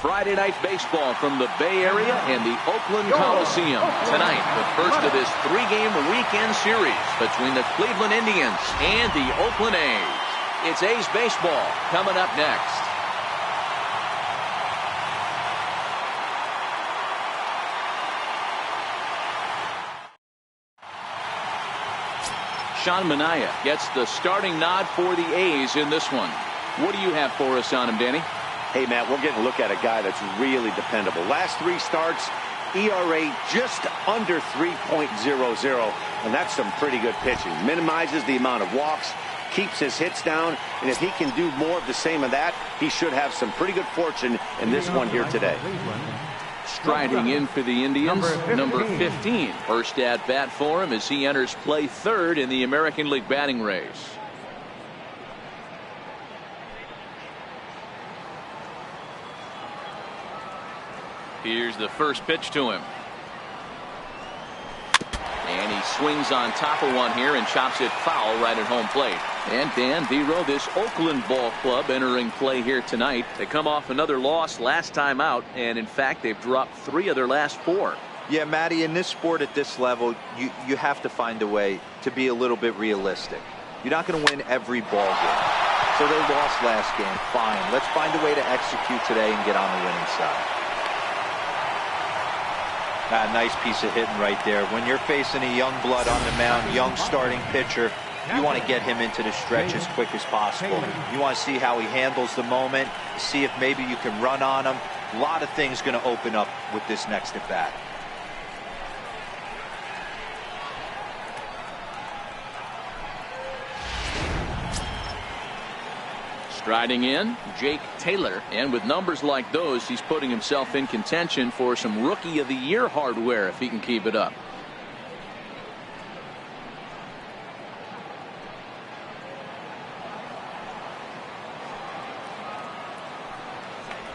Friday Night Baseball from the Bay Area and the Oakland Coliseum. Tonight, the first of this 3-game weekend series between the Cleveland Indians and the Oakland A's. It's A's baseball coming up next. Sean Manaea gets the starting nod for the A's in this one. What do you have for us on him, Danny? Hey, Matt, we're getting a look at a guy that's really dependable. Last 3 starts, ERA just under 3.00, and that's some pretty good pitching. Minimizes the amount of walks, keeps his hits down, and if he can do more of the same of that, he should have some pretty good fortune in this one here today. Striding in for the Indians, number 15. First at bat for him as he enters play third in the American League batting race. Here's the first pitch to him. And he swings on top of one here and chops it foul right at home plate. And Dan Vero, this Oakland ball club entering play here tonight. They come off another loss last time out, and in fact they've dropped 3 of their last 4. Yeah, Matty, in this sport at this level, you have to find a way to be a little bit realistic. You're not going to win every ball game. So they lost last game. Fine. Let's find a way to execute today and get on the winning side. Nice piece of hitting right there. When you're facing a young blood on the mound, young starting pitcher, you want to get him into the stretch as quick as possible. You want to see how he handles the moment, see if maybe you can run on him. A lot of things going to open up with this next at bat. Striding in, Jake Taylor, and with numbers like those, he's putting himself in contention for some Rookie of the Year hardware if he can keep it up.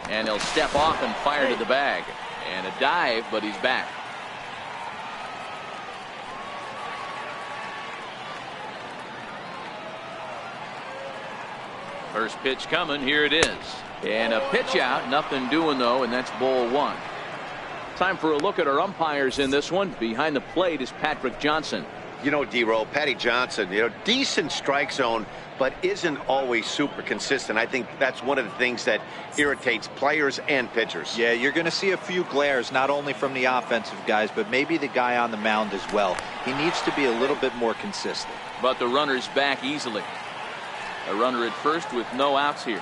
And he'll step off and fire to the bag. And a dive, but he's back. First pitch coming. Here it is. And a pitch out. Nothing doing, though, and that's ball 1. Time for a look at our umpires in this one. Behind the plate is Patrick Johnson. You know, D-Roll, Patty Johnson, decent strike zone, but isn't always super consistent. I think that's one of the things that irritates players and pitchers. Yeah, you're going to see a few glares, not only from the offensive guys, but maybe the guy on the mound as well. He needs to be a little bit more consistent. But the runner's back easily. A runner at first with no outs here.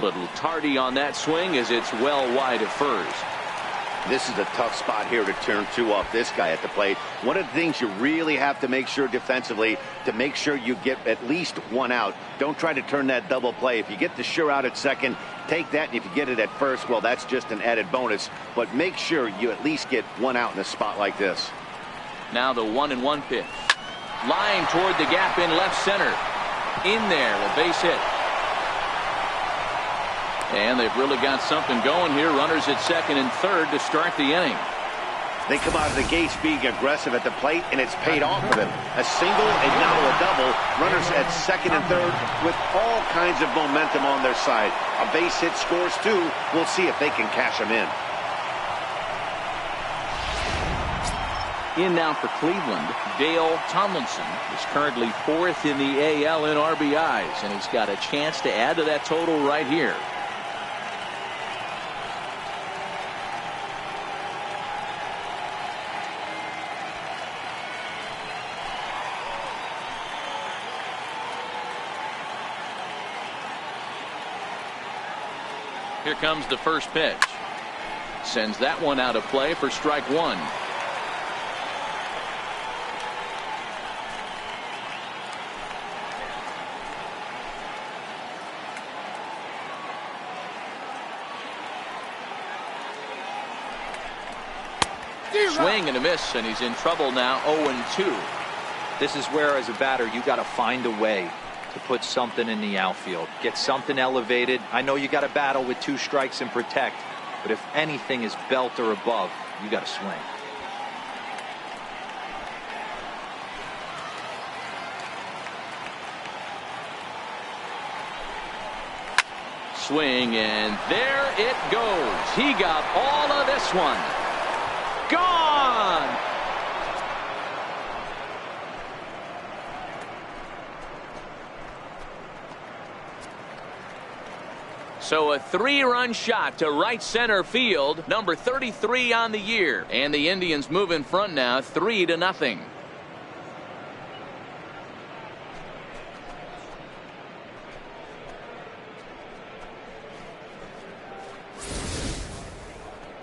Little tardy on that swing as it's well wide of first. This is a tough spot here to turn 2 off this guy at the plate. One of the things you really have to make sure defensively to make sure you get at least 1 out. Don't try to turn that double play. If you get the sure out at second, take that, and if you get it at first, well, that's just an added bonus. But make sure you at least get 1 out in a spot like this. Now the 1-1 pitch. Line toward the gap in left center. In there, a base hit. And they've really got something going here. Runners at second and third to start the inning. They come out of the gates being aggressive at the plate, and it's paid off for them. A single and now a double. Runners at second and third with all kinds of momentum on their side. A base hit scores 2. We'll see if they can cash them in. In now for Cleveland, Dale Tomlinson is currently 4th in the AL in RBIs, and he's got a chance to add to that total right here. Here comes the first pitch. Sends that one out of play for strike 1. Swing and a miss, and he's in trouble now. 0-2. This is where, as a batter, you got to find a way to put something in the outfield, get something elevated. I know you got to battle with 2 strikes and protect, but if anything is belt or above, you got to swing. Swing, and there it goes. He got all of this one. Gone! So a 3-run shot to right center field, number 33 on the year. And the Indians move in front now, 3-0.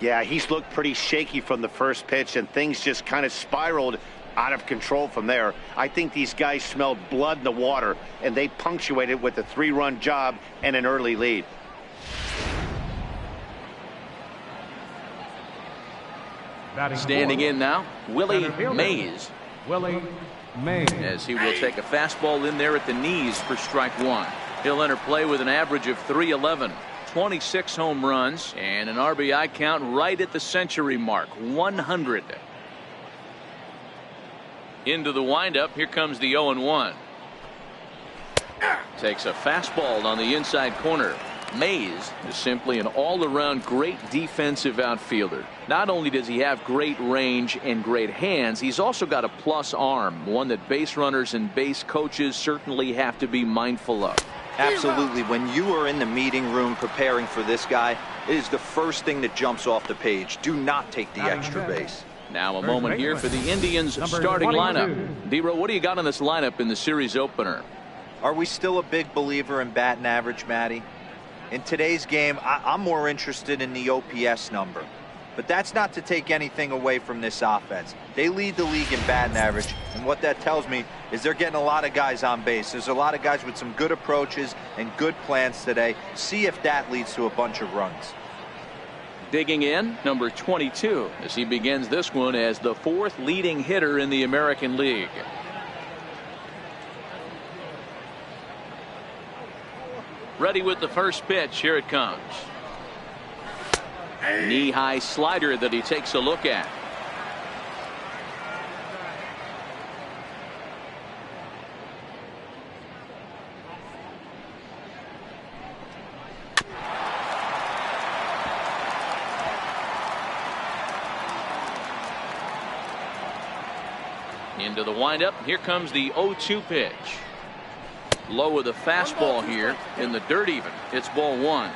Yeah, he's looked pretty shaky from the first pitch, and things just kind of spiraled out of control from there. I think these guys smelled blood in the water, and they punctuated with a 3-run job and an early lead. Standing in now, Willie Mays. Willie Mays. As he will take a fastball in there at the knees for strike one. He'll enter play with an average of .311. 26 home runs and an RBI count right at the century mark, 100. Into the windup, here comes the 0-1. Takes a fastball on the inside corner. Mays is simply an all-around great defensive outfielder. Not only does he have great range and great hands, he's also got a plus arm, one that base runners and base coaches certainly have to be mindful of. Absolutely. When you are in the meeting room preparing for this guy, it is the first thing that jumps off the page. Do not take the extra base. Now a moment here for the Indians starting lineup. D-Row, what do you got on this lineup in the series opener? Are we still a big believer in batting average, Matty? In today's game, I'm more interested in the OPS number. But that's not to take anything away from this offense. They lead the league in batting average, and what that tells me is they're getting a lot of guys on base. There's a lot of guys with some good approaches and good plans today. See if that leads to a bunch of runs. Digging in, number 22, as he begins this one as the 4th leading hitter in the American League. Ready with the first pitch. Here it comes. Knee-high slider that he takes a look at. Into the windup. Here comes the 0-2 pitch. Low with a fastball here in the dirt even. It's ball one.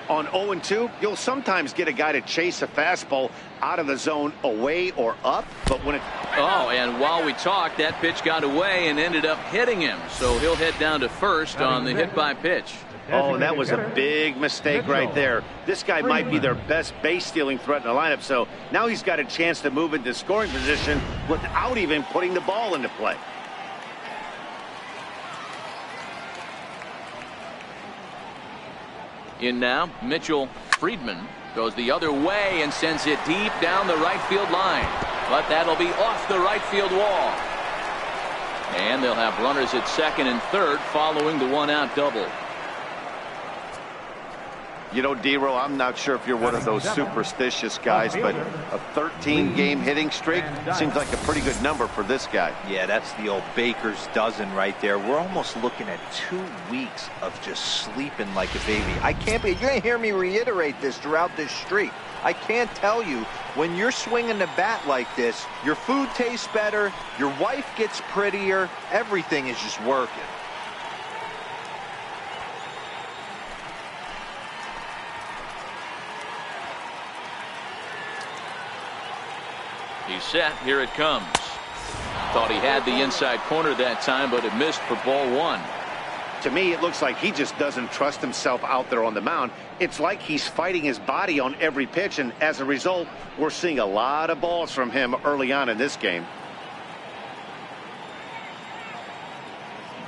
On 0-2, you'll sometimes get a guy to chase a fastball out of the zone away or up, but when it... Oh, and while we talked, that pitch got away and ended up hitting him. So he'll head down to first on the hit by pitch. Oh, and that was a big mistake right there. This guy might be their best base stealing threat in the lineup, so now he's got a chance to move into scoring position without even putting the ball into play. In now, Mitchell Friedman goes the other way and sends it deep down the right field line. But that'll be off the right field wall. And they'll have runners at second and third following the 1-out double. You know, D-Row, I'm not sure if you're one of those superstitious guys, but a 13-game hitting streak seems like a pretty good number for this guy. Yeah, that's the old baker's dozen right there. We're almost looking at 2 weeks of just sleeping like a baby. I can't be, you're going to hear me reiterate this throughout this streak. I can't tell you, when you're swinging the bat like this, your food tastes better, your wife gets prettier, everything is just working. He's set. Here it comes. Thought he had the inside corner that time, but it missed for ball one. To me, it looks like he just doesn't trust himself out there on the mound. It's like he's fighting his body on every pitch, and as a result, we're seeing a lot of balls from him early on in this game.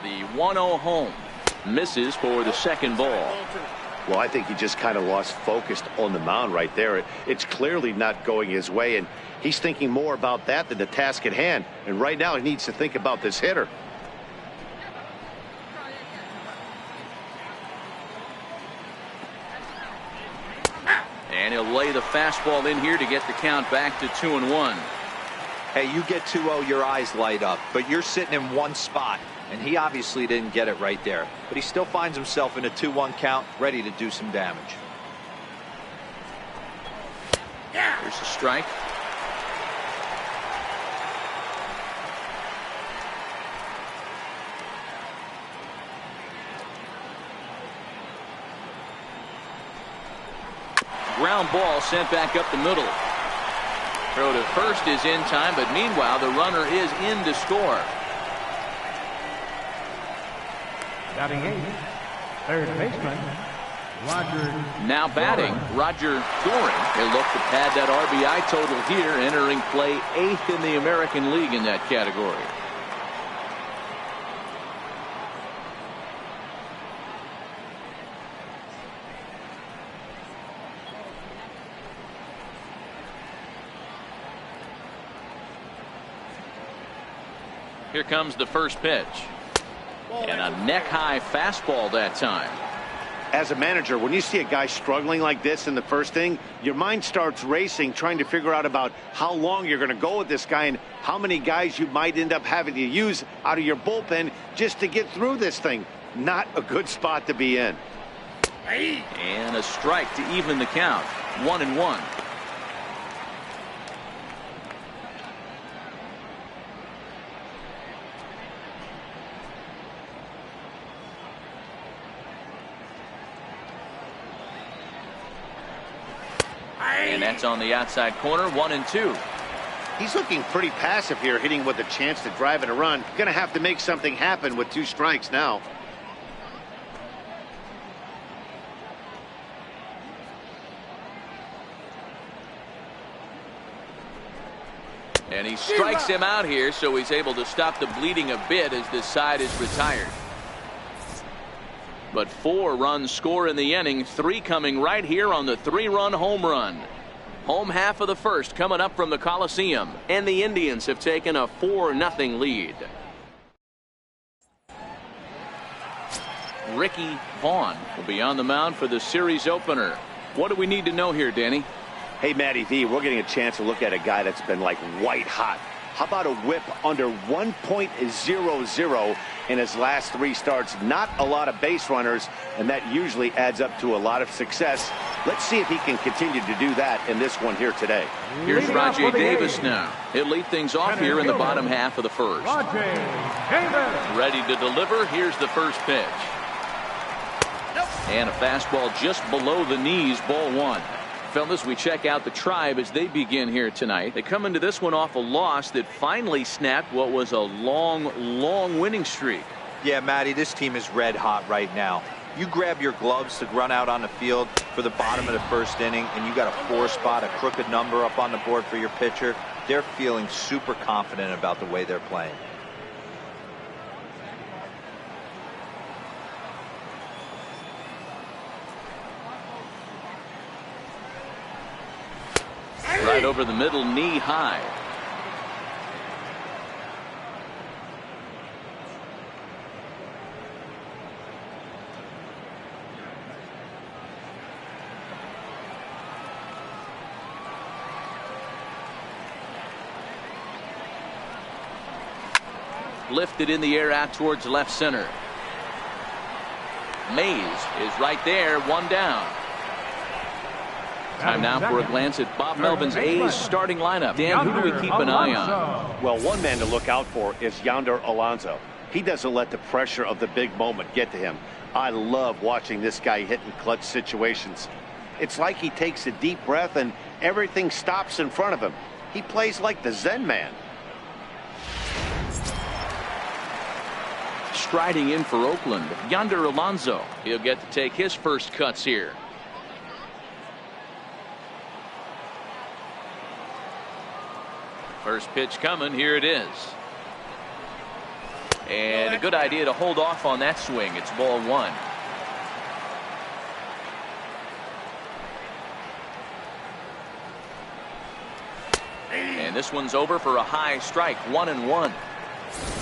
The 1-0 home. Misses for the second ball. Well, I think he just kind of lost focus on the mound right there. It's clearly not going his way, and he's thinking more about that than the task at hand. And right now, he needs to think about this hitter. And he'll lay the fastball in here to get the count back to 2-1. Hey, you get 2-0, your eyes light up, but you're sitting in one spot, and he obviously didn't get it right there. But he still finds himself in a 2-1 count, ready to do some damage. Here's a strike. Ground ball sent back up the middle. Throw to first is in time, but meanwhile the runner is in to score. Batting 8, third baseman, Roger. Now batting, Roger Doring. They look to pad that RBI total here, entering play 8th in the American League in that category. Here comes the first pitch. And a neck-high fastball that time. As a manager, when you see a guy struggling like this in the first inning, your mind starts racing, trying to figure out about how long you're going to go with this guy and how many guys you might end up having to use out of your bullpen just to get through this thing. Not a good spot to be in. And a strike to even the count. 1-1. And that's on the outside corner. 1-2. He's looking pretty passive here, hitting with a chance to drive in a run. Going to have to make something happen with 2 strikes now. And he strikes him out here, so he's able to stop the bleeding a bit as this side is retired. But 4 runs score in the inning, 3 coming right here on the 3-run home run. Home half of the first coming up from the Coliseum, and the Indians have taken a 4-0 lead. Ricky Vaughn will be on the mound for the series opener. What do we need to know here, Danny? Hey, Matty V, we're getting a chance to look at a guy that's been like white hot. How about a whip under 1.00 in his last 3 starts? Not a lot of base runners, and that usually adds up to a lot of success. Let's see if he can continue to do that in this one here today. Here's Rajai Davis now. He'll lead things off here in the bottom half of the first. Rajai Davis. Ready to deliver. Here's the first pitch. And a fastball just below the knees, ball 1. Fellas, we check out the Tribe as they begin here tonight. They come into this one off a loss that finally snapped what was a long winning streak. Yeah, Matty, this team is red hot right now. You grab your gloves to run out on the field for the bottom of the first inning, and you got a 4 spot, a crooked number up on the board for your pitcher. They're feeling super confident about the way they're playing. Right over the middle, knee high. Lifted in the air out towards left center. Mays is right there, 1 down. Time now for a glance at Bob Melvin's A's starting lineup. Dan, who do we keep an eye on? Well, one man to look out for is Yonder Alonso. He doesn't let the pressure of the big moment get to him. I love watching this guy hit in clutch situations. It's like he takes a deep breath and everything stops in front of him. He plays like the Zen man. Striding in for Oakland, Yonder Alonso. He'll get to take his first cuts here. First pitch coming. Here it is. And a good idea to hold off on that swing. It's ball 1. And this one's over for a high strike. 1-1.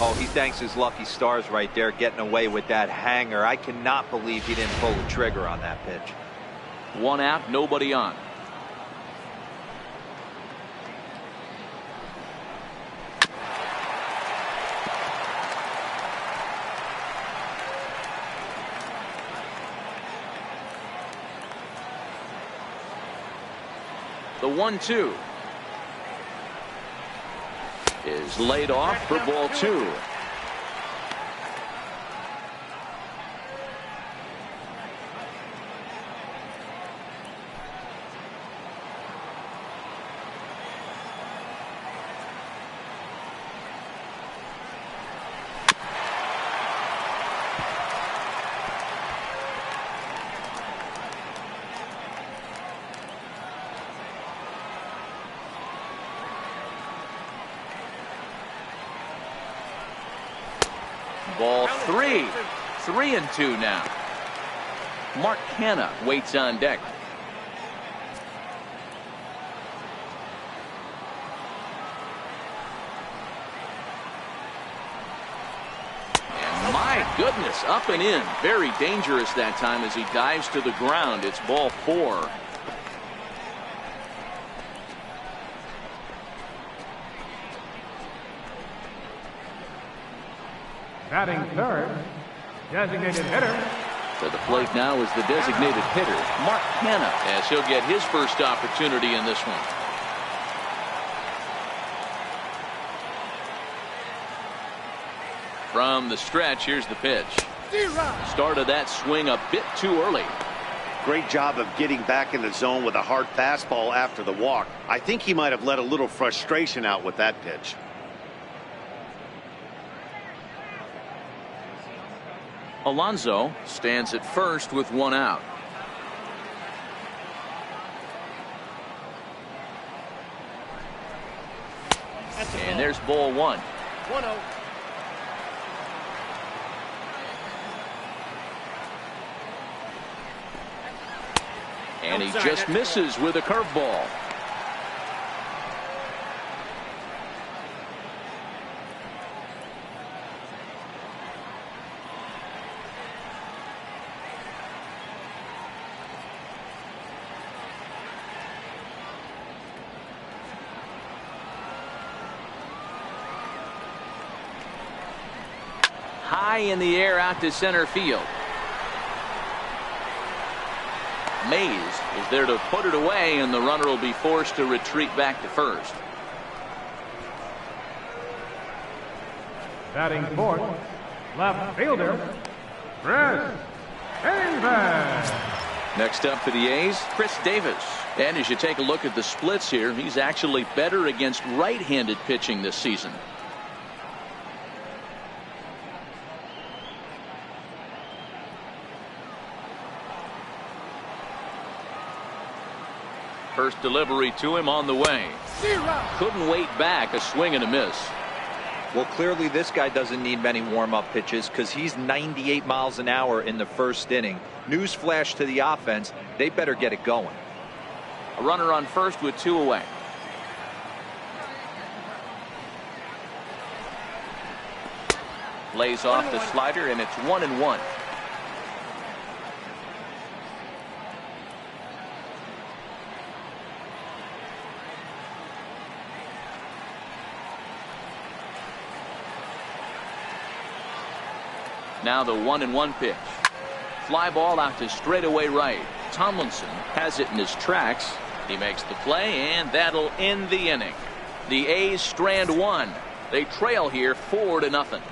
Oh, he thanks his lucky stars right there, getting away with that hanger. I cannot believe he didn't pull the trigger on that pitch. 1 out, nobody on. The 1-2 is laid off for ball 2. Ball 3. 3-2 now. Mark Canha waits on deck. And my goodness, up and in. Very dangerous that time as he dives to the ground. It's ball 4. Batting third, designated hitter. To the plate now is the designated hitter, Mark Canha, as he'll get his first opportunity in this one. From the stretch, here's the pitch. Started that swing a bit too early. Great job of getting back in the zone with a hard fastball after the walk. I think he might have let a little frustration out with that pitch. Alonso stands at first with 1 out. And there's ball 1. 1-0. And he just misses with a curveball. High in the air out to center field. Mays is there to put it away, and the runner will be forced to retreat back to first. Batting fourth, left fielder, Chris Davis. Next up for the A's, Chris Davis. And as you take a look at the splits here, he's actually better against right-handed pitching this season. First delivery to him on the way. Couldn't wait back, a swing and a miss. Well, clearly this guy doesn't need many warm-up pitches because he's 98 miles an hour in the first inning. Newsflash to the offense, they better get it going. A runner on first with 2 away. Lays off the slider, and it's 1-1. Now the 1-1 pitch. Fly ball out to straightaway right. Tomlinson has it in his tracks. He makes the play, and that'll end the inning. The A's strand 1. They trail here 4-0.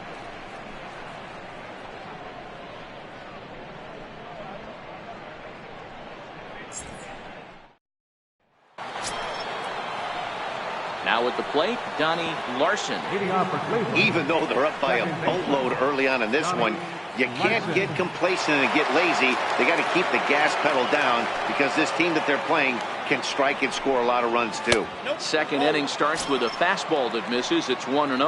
Now at the plate, Donnie Larson. Leading off for Cleveland. Even though they're up by a boatload early on in this one, you can't get complacent and get lazy. They got to keep the gas pedal down because this team that they're playing can strike and score a lot of runs too. Second inning starts with a fastball that misses. It's 1-0.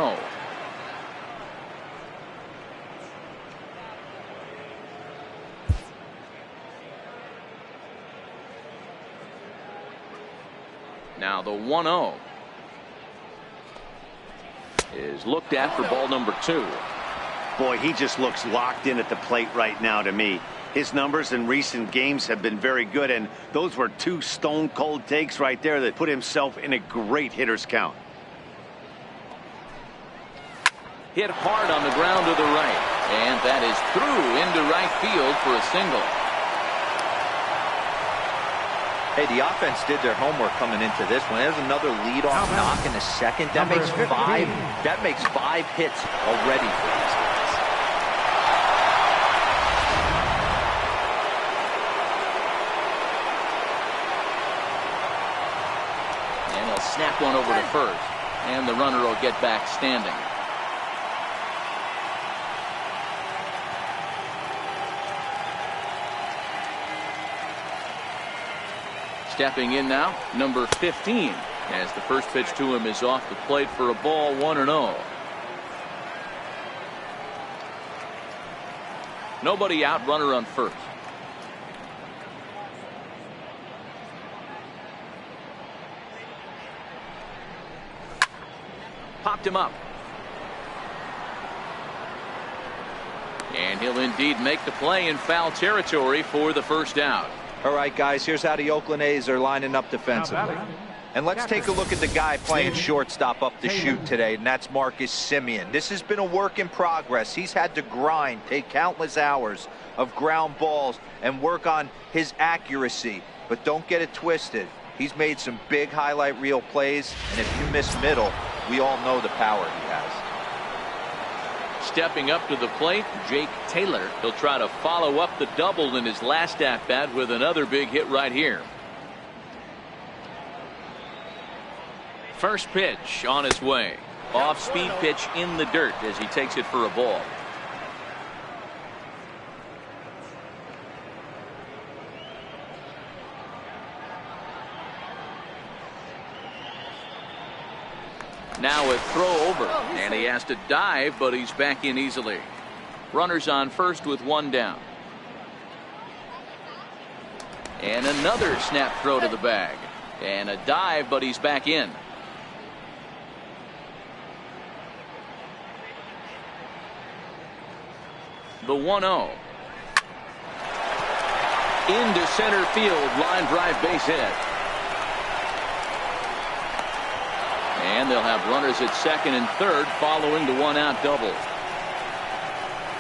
Now the 1-0 is looked at for ball number 2. Boy, he just looks locked in at the plate right now to me. His numbers in recent games have been very good, and those were 2 stone-cold takes right there that put himself in a great hitter's count. Hit hard on the ground to the right, and that is through into right field for a single. Hey, the offense did their homework coming into this one. There's another leadoff knock in the second. That makes five hits already for these guys. And he'll snap one over to first. And the runner will get back standing. Stepping in now, number 15, as the first pitch to him is off the plate for a ball, 1-0. Nobody out, runner on first. Popped him up. And he'll indeed make the play in foul territory for the first out. All right, guys, here's how the Oakland A's are lining up defensively. And let's take a look at the guy playing shortstop up the chute today, and that's Marcus Semien. This has been a work in progress. He's had to grind, take countless hours of ground balls, and work on his accuracy. But don't get it twisted. He's made some big highlight reel plays, and if you miss middle, we all know the power he has. Stepping up to the plate, Jake Taylor. He'll try to follow up the double in his last at-bat with another big hit right here. First pitch on its way. Off-speed pitch in the dirt as he takes it for a ball. Now a throw over, and he has to dive, but he's back in easily. Runners on first with one down. And another snap throw to the bag. And a dive, but he's back in. The 1-0. Into center field, line drive base hit. And they'll have runners at second and third following the one-out double.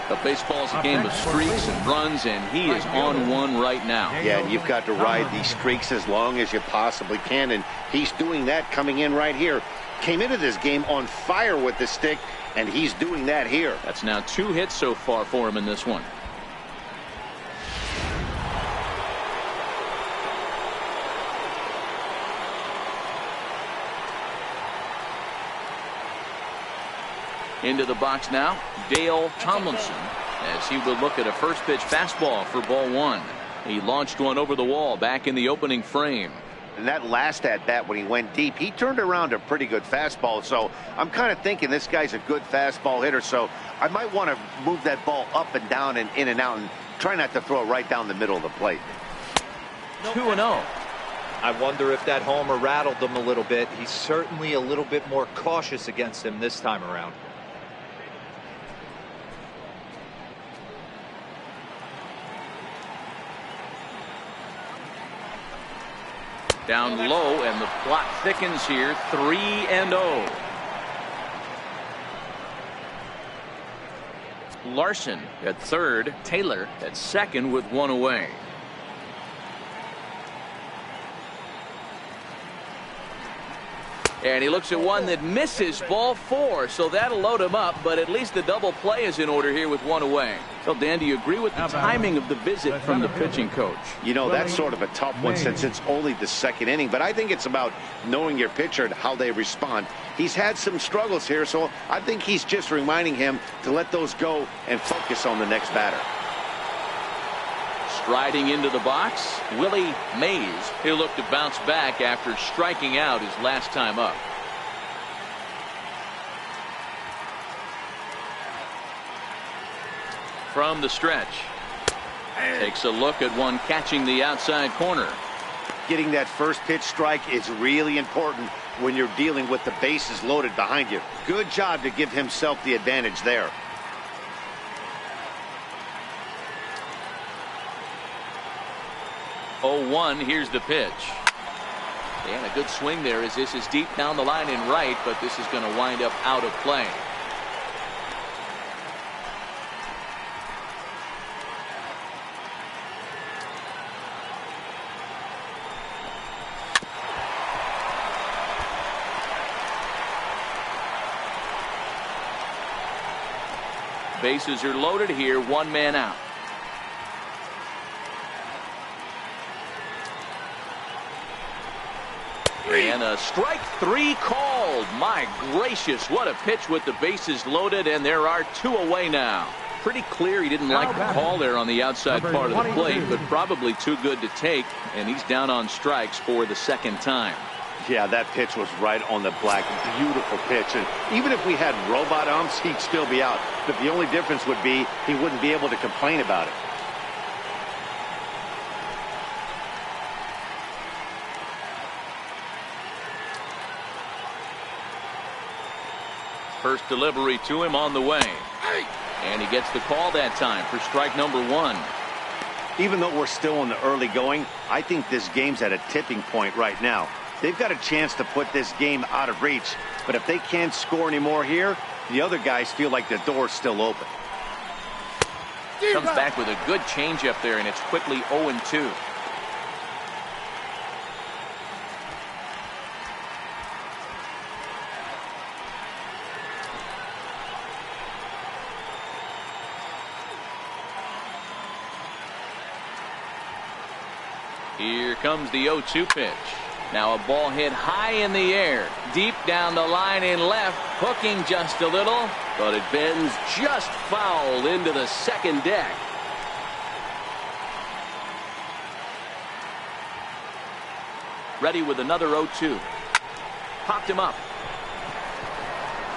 But baseball's a game of streaks and runs, and he is on one right now. Yeah, and you've got to ride these streaks as long as you possibly can, and he's doing that coming in right here. Came into this game on fire with the stick, and he's doing that here. That's now 2 hits so far for him in this one. Into the box now, Dale Tomlinson, as he will look at a first pitch fastball for ball 1. He launched one over the wall back in the opening frame. And that last at bat when he went deep, he turned around a pretty good fastball. So I'm kind of thinking this guy's a good fastball hitter. So I might want to move that ball up and down and in and out and try not to throw it right down the middle of the plate. 2-0. I wonder if that homer rattled him a little bit. He's certainly a little bit more cautious against him this time around. Down low, and the plot thickens here. 3-0. Larson at third, Taylor at second with one away. And he looks at one that misses, ball 4, so that'll load him up, but at least the double play is in order here with one away. So, Dan, do you agree with the timing of the visit from the pitching coach? You know, that's sort of a tough one since it's only the second inning, but I think it's about knowing your pitcher and how they respond. He's had some struggles here, so I think he's just reminding him to let those go and focus on the next batter. Striding into the box, Willie Mays. He'll look to bounce back after striking out his last time up. From the stretch. Takes a look at one catching the outside corner. Getting that first pitch strike is really important when you're dealing with the bases loaded behind you. Good job to give himself the advantage there. 0-1, here's the pitch. And a good swing there as this is deep down the line in right, but this is going to wind up out of play. Bases are loaded here, one man out. And a strike three called. My gracious, what a pitch with the bases loaded, and there are two away now. Pretty clear he didn't like the call there on the outside part of the plate, but probably too good to take, and he's down on strikes for the second time. Yeah, that pitch was right on the black. Beautiful pitch. And even if we had robot umps, he'd still be out. But the only difference would be he wouldn't be able to complain about it. First delivery to him on the way. And he gets the call that time for strike number one. Even though we're still in the early going, I think this game's at a tipping point right now. They've got a chance to put this game out of reach. But if they can't score anymore here, the other guys feel like the door's still open. Comes back with a good changeup there, and it's quickly 0-2. Here comes the 0-2 pitch. Now a ball hit high in the air, deep down the line in left, hooking just a little, but it bends just foul into the second deck. Ready with another 0-2. Popped him up.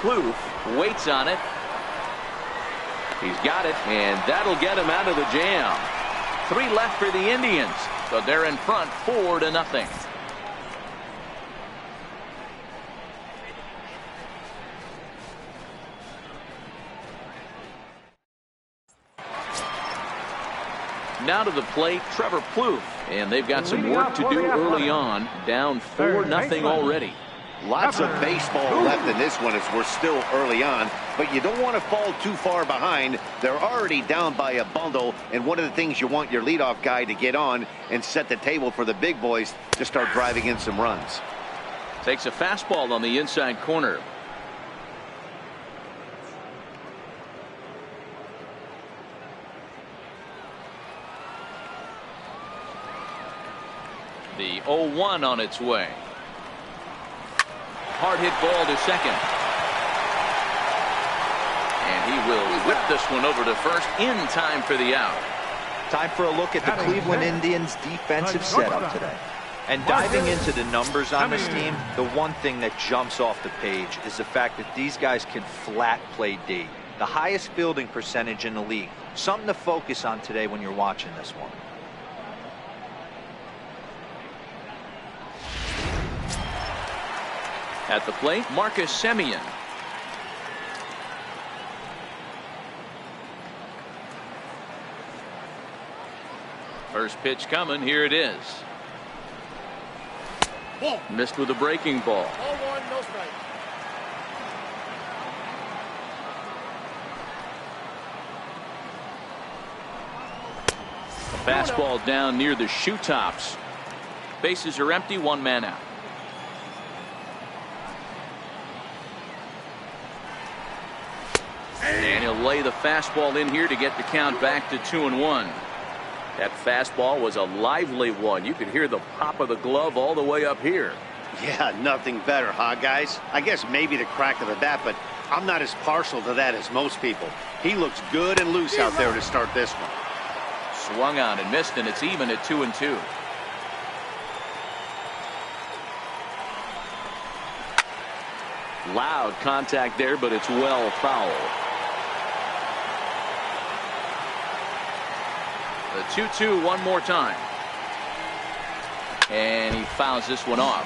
Plouffe waits on it. He's got it, and that'll get him out of the jam. 3 left for the Indians. So they're in front 4-0. Now to the plate, Trevor Plouffe, and they've got some work to do early on. Down 4-0 already. Lots of baseball left in this one as we're still early on, but you don't want to fall too far behind. They're already down by a bundle, and one of the things you want your leadoff guy to get on and set the table for the big boys to start driving in some runs. Takes a fastball on the inside corner. The 0-1 on its way. Hard hit ball to second. And he will whip this one over to first in time for the out. Time for a look at the Cleveland Indians defensive setup today. And diving into the numbers on this team, the one thing that jumps off the page is the fact that these guys can flat play D. The highest fielding percentage in the league. Something to focus on today when you're watching this one. At the plate, Marcus Semien. First pitch coming. Here it is. Missed with a breaking ball. 0-1, no strike. A fastball down near the shoe tops. Bases are empty, one man out. And he'll lay the fastball in here to get the count back to 2-1. That fastball was a lively one. You could hear the pop of the glove all the way up here. Yeah, nothing better, huh, guys? I guess maybe the crack of the bat, but I'm not as partial to that as most people. He looks good and loose out there to start this one. Swung on and missed, and it's even at 2-2. Loud contact there, but it's well foul. The 2-2 one more time. And he fouls this one off.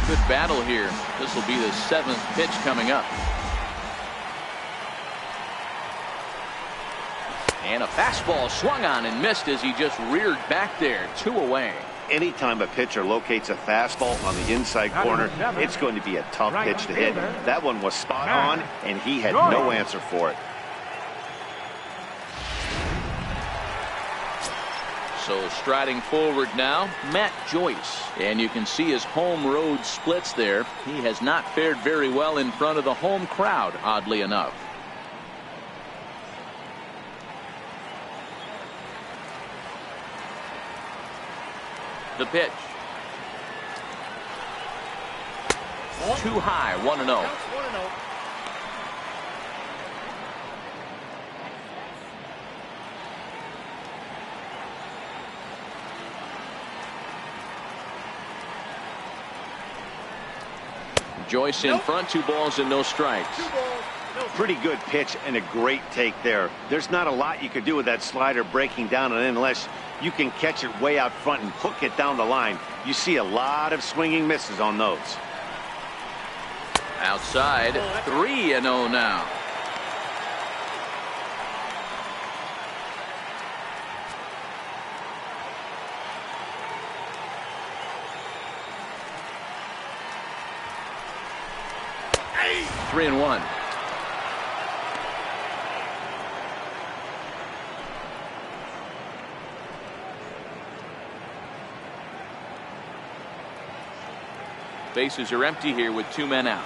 Good battle here. This will be the 7th pitch coming up. And a fastball swung on and missed as he just reared back there. 2 away. Anytime a pitcher locates a fastball on the inside corner, it's going to be a tough pitch to hit. That one was spot on, and he had no answer for it. So striding forward now, Matt Joyce. And you can see his home road splits there. He has not fared very well in front of the home crowd, oddly enough. The pitch. Too high, 1-0. Joyce in front, 2 balls and no strikes. Pretty good pitch and a great take there. There's not a lot you could do with that slider breaking down and in unless you can catch it way out front and hook it down the line. You see a lot of swinging misses on those. Outside, 3-0 now. Hey! 3-1. Bases are empty here with 2 men out.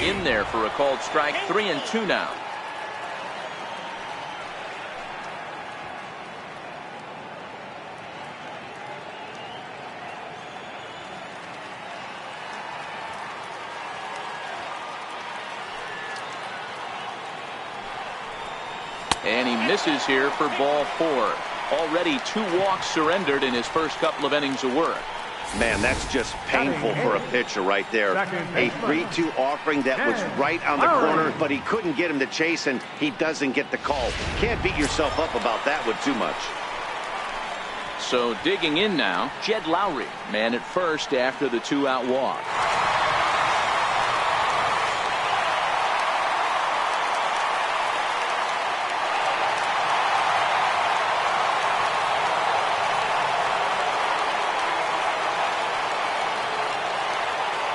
In there for a called strike. 3-2 now. And he misses here for ball 4. Already 2 walks surrendered in his first couple of innings of work. Man, that's just painful for a pitcher right there. A 3-2 offering that was right on the corner, but he couldn't get him to chase, and he doesn't get the call. Can't beat yourself up about that one too much. So digging in now, Jed Lowrie, man at first after the 2-out walk.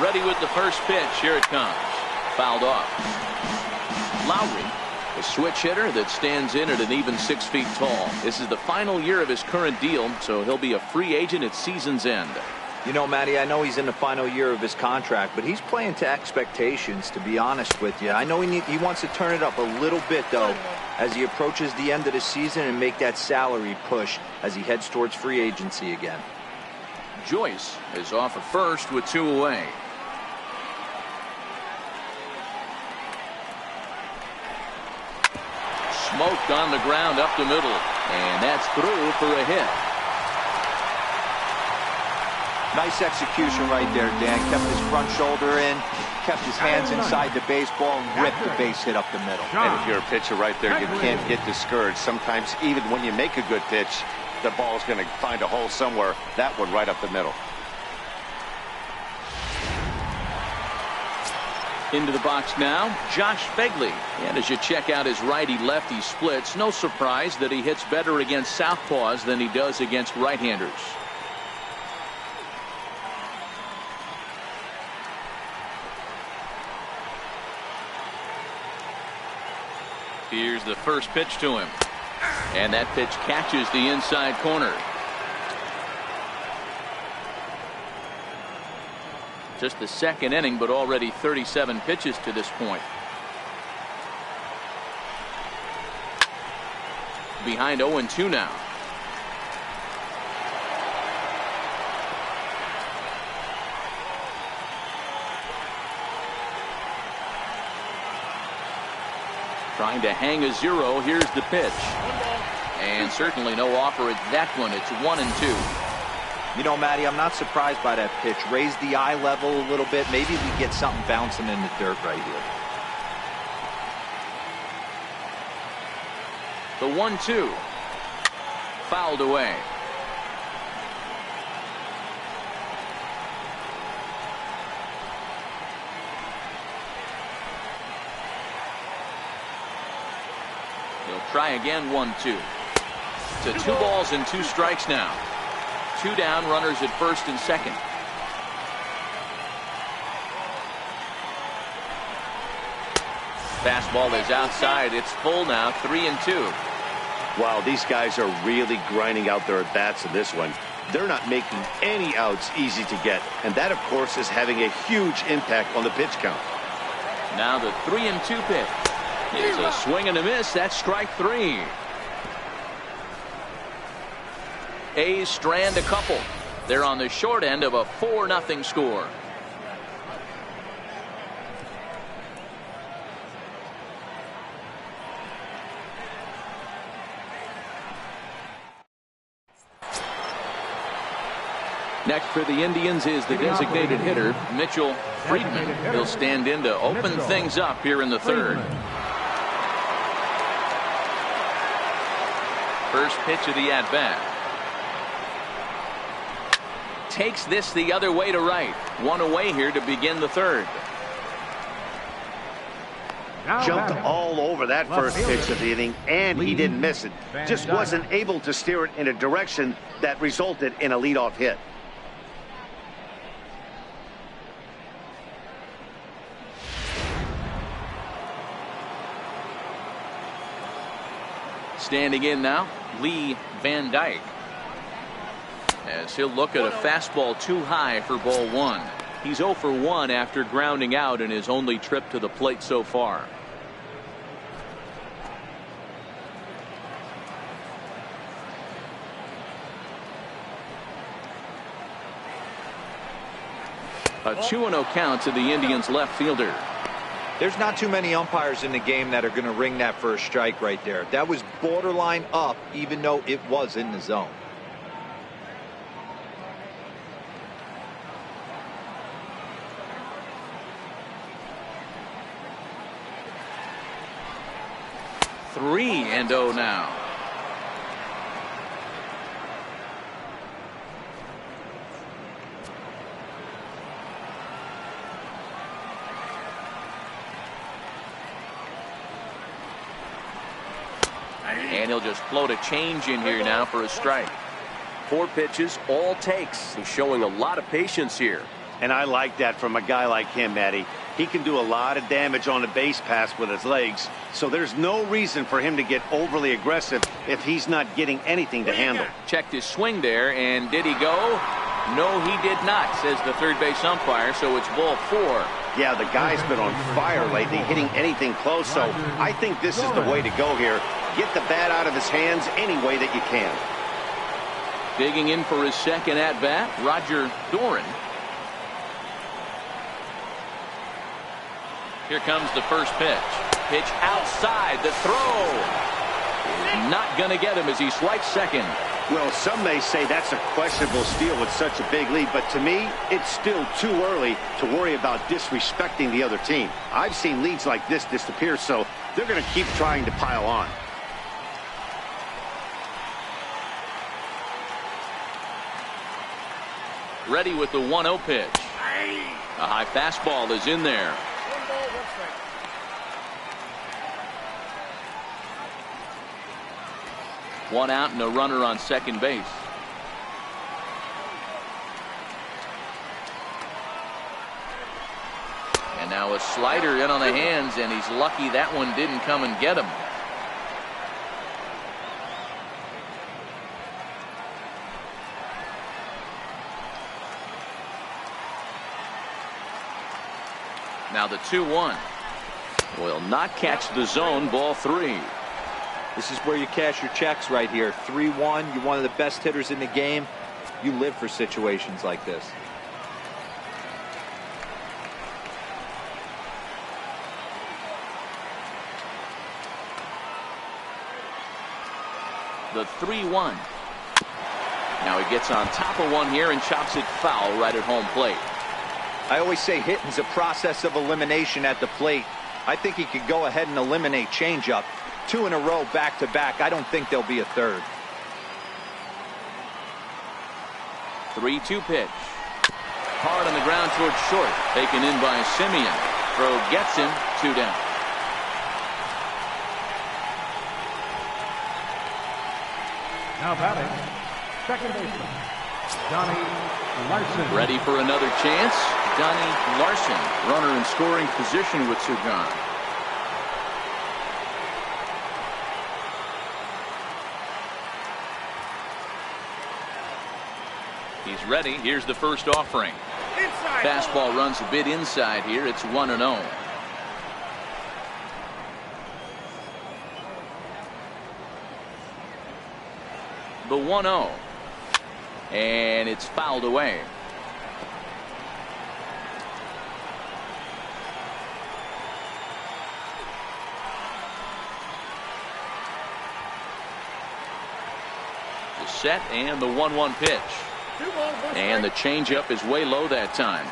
Ready with the first pitch. Here it comes. Fouled off. Lowrie, a switch hitter that stands in at an even 6 feet tall. This is the final year of his current deal, so he'll be a free agent at season's end. You know, Matty, I know he's in the final year of his contract, but he's playing to expectations, to be honest with you. I know he wants to turn it up a little bit, though, as he approaches the end of the season and make that salary push as he heads towards free agency again. Joyce is off at first with 2 away. Smoked on the ground up the middle, and that's through for a hit. Nice execution right there, Dan. Kept his front shoulder in, kept his hands inside the baseball, and ripped the base hit up the middle. And if you're a pitcher right there, you can't get discouraged. Sometimes even when you make a good pitch, the ball's going to find a hole somewhere. That one right up the middle. Into the box now, Josh Phegley. And as you check out his righty-lefty splits, no surprise that he hits better against southpaws than he does against right-handers. Here's the first pitch to him. And that pitch catches the inside corner. Just the second inning, but already 37 pitches to this point. Behind 0-2 now. Trying to hang a 0. Here's the pitch. And certainly no offer at that one. It's 1-2. You know, Matty, I'm not surprised by that pitch. Raise the eye level a little bit. Maybe we get something bouncing in the dirt right here. The 1-2. Fouled away. He'll try again. 1-2. To 2 balls and 2 strikes now. 2 down, runners at first and second. Fastball is outside. It's full now, 3-2. Wow, these guys are really grinding out their at-bats in this one. They're not making any outs easy to get. And that, of course, is having a huge impact on the pitch count. Now the 3-2 pitch is a swing and a miss. That's strike 3. A's strand a couple. They're on the short end of a 4-0 score. Next for the Indians is the designated hitter, Mitchell Friedman. He'll stand in to open things up here in the third. First pitch of the at-bat. Takes this the other way to right. One away here to begin the third. Jumped all over that first pitch of the inning, and he didn't miss it. Just wasn't able to steer it in a direction that resulted in a leadoff hit. Standing in now, Lee Van Dyke. As he'll look at a fastball too high for ball 1. He's 0 for 1 after grounding out in his only trip to the plate so far. A 2-0 count to the Indians left fielder. There's not too many umpires in the game that are going to ring that first strike right there. That was borderline up, even though it was in the zone. Three and 0 now. And he'll just float a change in here now for a strike. 4 pitches, all takes. He's showing a lot of patience here. And I like that from a guy like him, Matty. He can do a lot of damage on a base pass with his legs, so there's no reason for him to get overly aggressive if he's not getting anything to handle. Checked his swing there, and did he go? No, he did not, says the third base umpire, so it's ball 4. Yeah, the guy's been on fire lately, hitting anything close, so I think this is the way to go here. Get the bat out of his hands any way that you can. Digging in for his second at-bat, Roger Doran. Here comes the first pitch. Pitch outside. The throw is not going to get him as he swipes second. Well, some may say that's a questionable steal with such a big lead, but to me, it's still too early to worry about disrespecting the other team. I've seen leads like this disappear, so they're going to keep trying to pile on. Ready with the 1-0 pitch. A high fastball is in there. One out and a runner on second base. And now a slider in on the hands, and he's lucky that one didn't come and get him. Now the 2-1 will not catch the zone. Ball 3. This is where you cash your checks right here. 3-1. You're one of the best hitters in the game. You live for situations like this. The 3-1. Now he gets on top of one here and chops it foul right at home plate. I always say hitting's a process of elimination at the plate. I think he could go ahead and eliminate changeup. 2 in a row back to back. I don't think there'll be a third. 3-2 pitch. Hard on the ground towards short. Taken in by Simeon. Throw gets him. 2 down. Now batting, second baseman, Johnny Larson. Ready for another chance. Johnny Larson, runner in scoring position with Sir John. He's ready. Here's the first offering. Fastball runs a bit inside here. It's 1-0. The 1-0. And it's fouled away. The set and the 1-1 pitch. And the changeup is way low that time.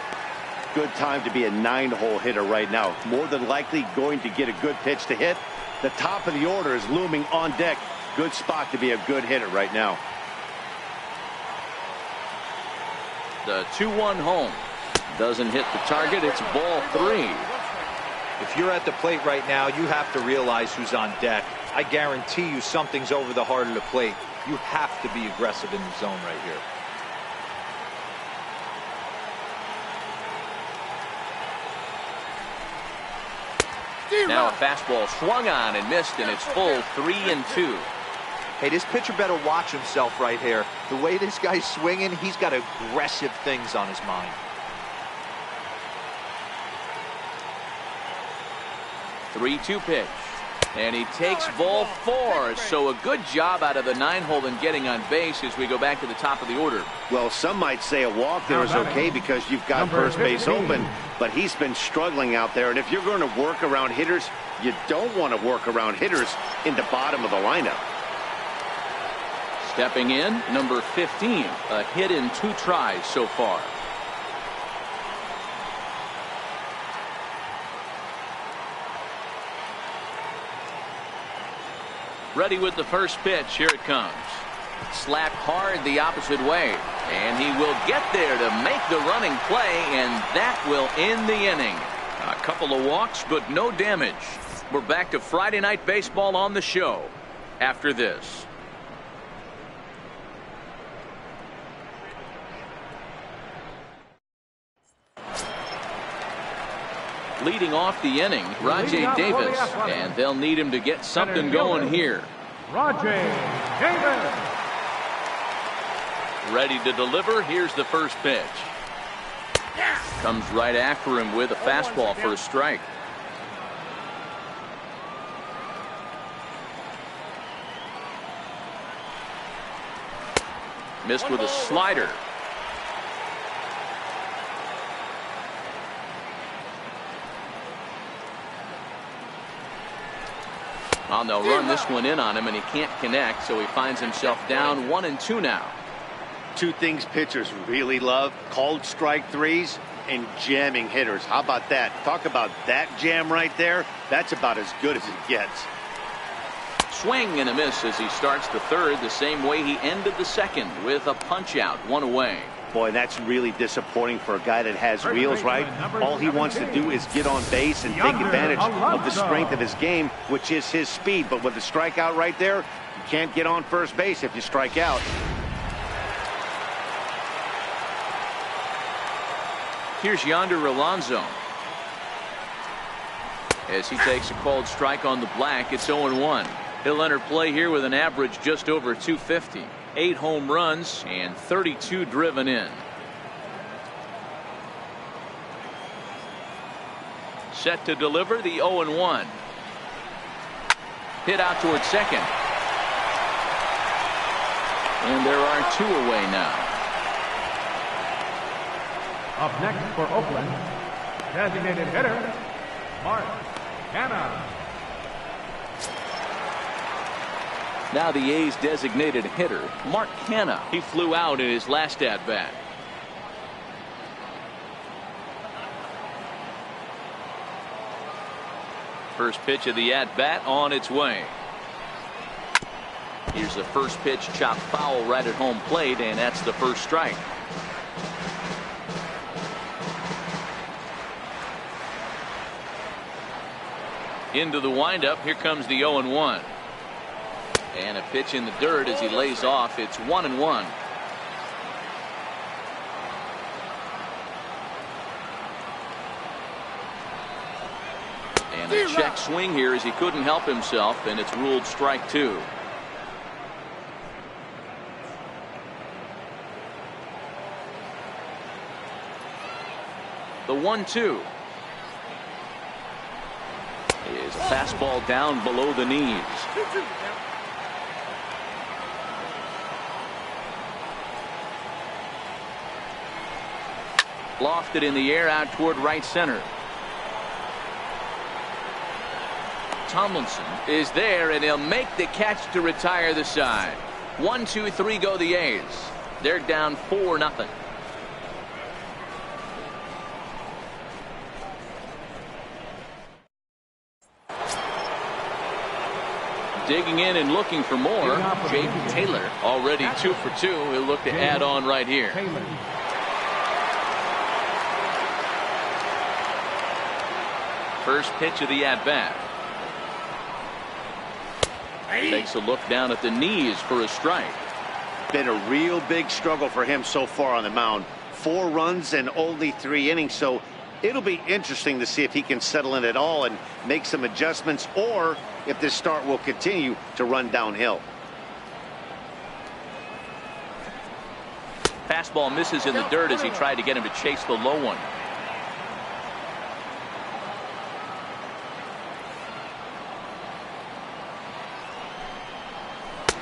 Good time to be a 9-hole hitter right now. More than likely going to get a good pitch to hit. The top of the order is looming on deck. Good spot to be a good hitter right now. The 2-1 home. Doesn't hit the target. It's ball 3. If you're at the plate right now, you have to realize who's on deck. I guarantee you something's over the heart of the plate. You have to be aggressive in the zone right here. Now a fastball swung on and missed, and it's full 3-2. Hey, this pitcher better watch himself right here. The way this guy's swinging, he's got aggressive things on his mind. 3-2 pitch. And he takes ball 4. So a good job out of the 9-hole in getting on base as we go back to the top of the order. Well, some might say a walk there is okay because you've got first base open, but he's been struggling out there. And if you're going to work around hitters, you don't want to work around hitters in the bottom of the lineup. Stepping in, number 15, a hit in 2 tries so far. Ready with the first pitch. Here it comes. Slapped hard the opposite way. And he will get there to make the running play, and that will end the inning. A couple of walks, but no damage. We're back to Friday Night Baseball on the show after this. Leading off the inning, Rajai Davis, and they'll need him to get something going here. Rajai Davis. Ready to deliver. Here's the first pitch. Comes right after him with a fastball for a strike. Missed with a slider. Well, they'll run this one in on him, and he can't connect, so he finds himself down 1-2 now. 2 things pitchers really love: called strike threes and jamming hitters. How about that? Talk about that jam right there. That's about as good as it gets. Swing and a miss as he starts the third the same way he ended the second, with a punch out, 1 away. Boy, that's really disappointing for a guy that has wheels, right? All he wants to do is get on base and take advantage of the strength of his game, which is his speed. But with the strikeout right there, you can't get on first base if you strike out. Here's Yonder Alonso. As he takes a called strike on the black, it's 0-1. He'll enter play here with an average just over 250. 8 home runs and 32 driven in. Set to deliver the 0-1. Hit out towards second. And there are 2 away now. Up next for Oakland, designated hitter, Mark Canha. Now the A's designated hitter, Mark Canha. He flew out in his last at-bat. First pitch of the at-bat on its way. Here's the first pitch, chopped foul right at home plate, and that's the first strike. Into the windup. Here comes the 0-1. And a pitch in the dirt as he lays off. It's 1-1. And a check swing here as he couldn't help himself, and it's ruled strike 2. The 1-2 is a fastball down below the knees. Lofted in the air out toward right center. Tomlinson is there, and he'll make the catch to retire the side. 1-2-3 go the A's. They're down 4-0. Digging in and looking for more, Jaden Taylor, already 2 for 2. He'll look to add on right here. First pitch of the at-bat. Takes a look down at the knees for a strike. Been a real big struggle for him so far on the mound. 4 runs and only 3 innings, so it'll be interesting to see if he can settle in at all and make some adjustments, or if this start will continue to run downhill. Fastball misses in the dirt as he tried to get him to chase the low one.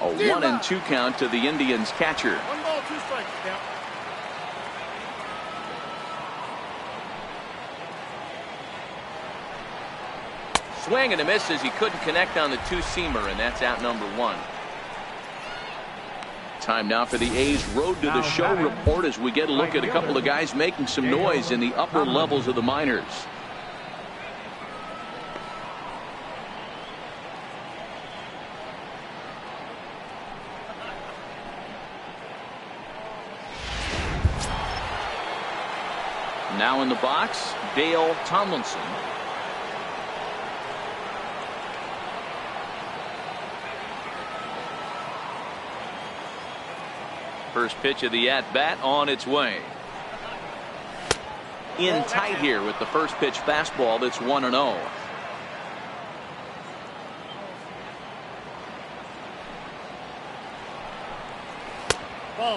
A 1-2 count to the Indians catcher. 1 ball, 2 strikes. Count. Swing and a miss as he couldn't connect on the 2-seamer, and that's out number 1. Time now for the A's Road to the Show report as we get a look at a couple of guys making some noise in the upper levels of the minors. Now in the box, Dale Tomlinson. First pitch of the at-bat on its way. In tight here with the first pitch fastball that's 1-0.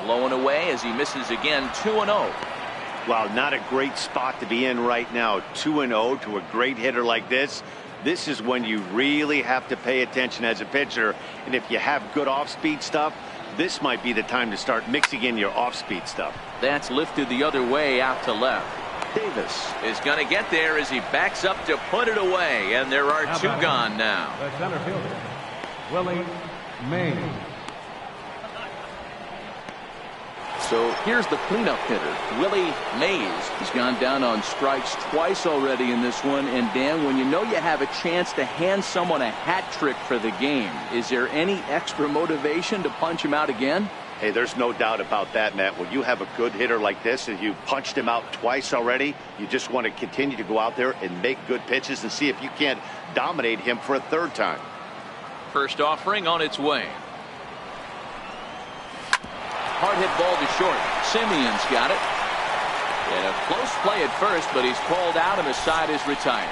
Low and away as he misses again. 2-0. Wow, not a great spot to be in right now. 2-0 to a great hitter like this. This is when you really have to pay attention as a pitcher. And if you have good off-speed stuff, this might be the time to start mixing in your off-speed stuff. That's lifted the other way out to left. Davis is going to get there as he backs up to put it away. And there are 2 gone now. The center fielder, Willie Mays. So here's the cleanup hitter, Willie Mays. He's gone down on strikes twice already in this one. And Dan, when you know you have a chance to hand someone a hat trick for the game, is there any extra motivation to punch him out again? Hey, there's no doubt about that, Matt. When you have a good hitter like this and you punched him out twice already, you just want to continue to go out there and make good pitches and see if you can't dominate him for a 3rd time. First offering on its way. Hard hit ball to short. Simeon's got it. And a close play at first, but he's called out and the side is retired.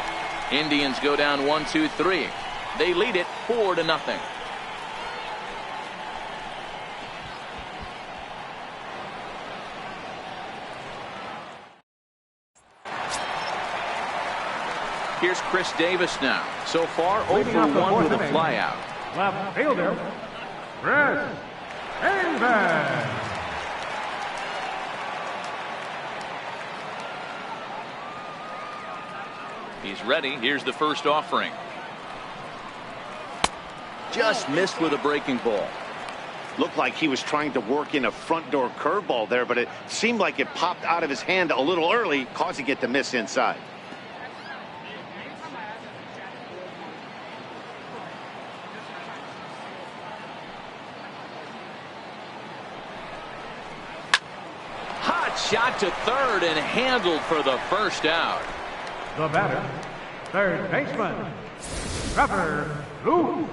Indians go down 1-2-3. They lead it 4-0. Here's Chris Davis now. So far 0 for 1 with a flyout. Left fielder, Chris Davis. He's ready. Here's the first offering. Just missed with a breaking ball. Looked like he was trying to work in a front door curveball there, but it seemed like it popped out of his hand a little early, causing it to miss inside. Shot to third and handled for the first out. The batter, third baseman, Trevor Lou.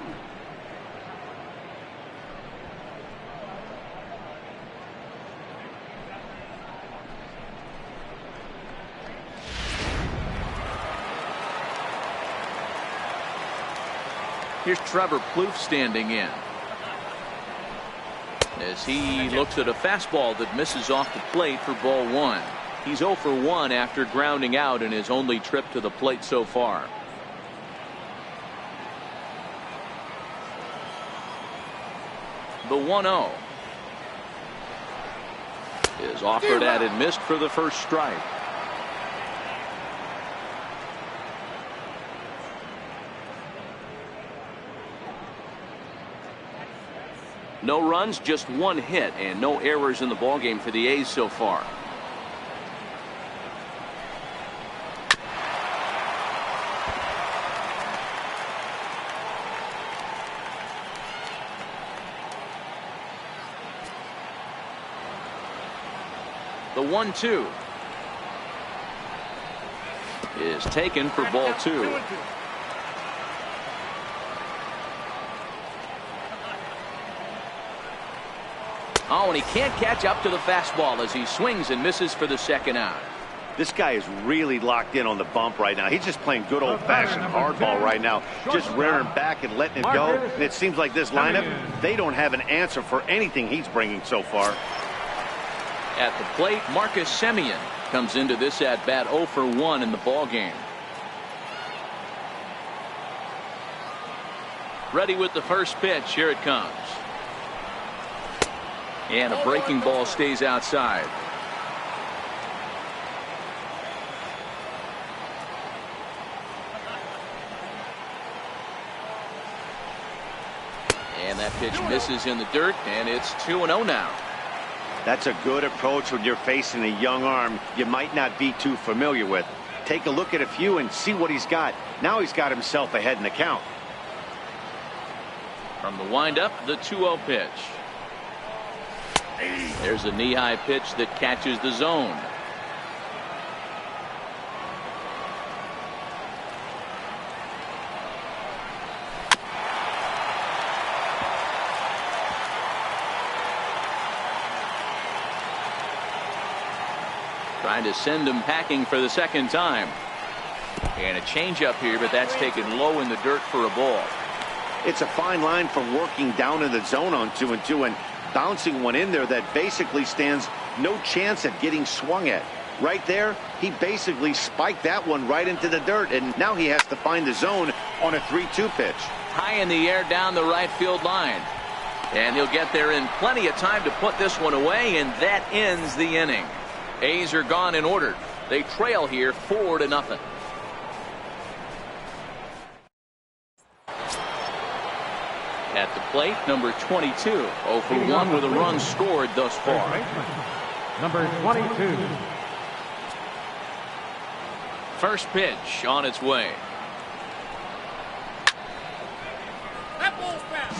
Here's Trevor Plouffe standing in as he looks at a fastball that misses off the plate for ball 1. He's 0 for 1 after grounding out in his only trip to the plate so far. The 1-0 is offered at and missed for the first strike. No runs, just one hit, and no errors in the ballgame for the A's so far. The 1-2 is taken for ball 2. Oh, and he can't catch up to the fastball as he swings and misses for the second out. This guy is really locked in on the bump right now. He's just playing good old-fashioned hardball right now, just rearing back and letting it go. And it seems like this lineup, they don't have an answer for anything he's bringing so far. At the plate, Marcus Semien comes into this at-bat 0 for 1 in the ballgame. Ready with the first pitch. Here it comes. And a breaking ball stays outside. And that pitch misses in the dirt, and it's 2-0 now. That's a good approach when you're facing a young arm you might not be too familiar with. Take a look at a few and see what he's got. Now he's got himself ahead in the count. From the windup, the 2-0 pitch. There's a knee-high pitch that catches the zone. Trying to send him packing for the second time. And a changeup here, but that's taken low in the dirt for a ball. It's a fine line from working down in the zone on 2-2 and bouncing one in there that basically stands no chance at getting swung at. Right there, he basically spiked that one right into the dirt, and now he has to find the zone on a 3-2 pitch. High in the air down the right field line. And he'll get there in plenty of time to put this one away, and that ends the inning. A's are gone in order. They trail here 4-0. At the plate, number 22, 0 for 1 with a run scored thus far. Number 22. First pitch on its way. That ball's back.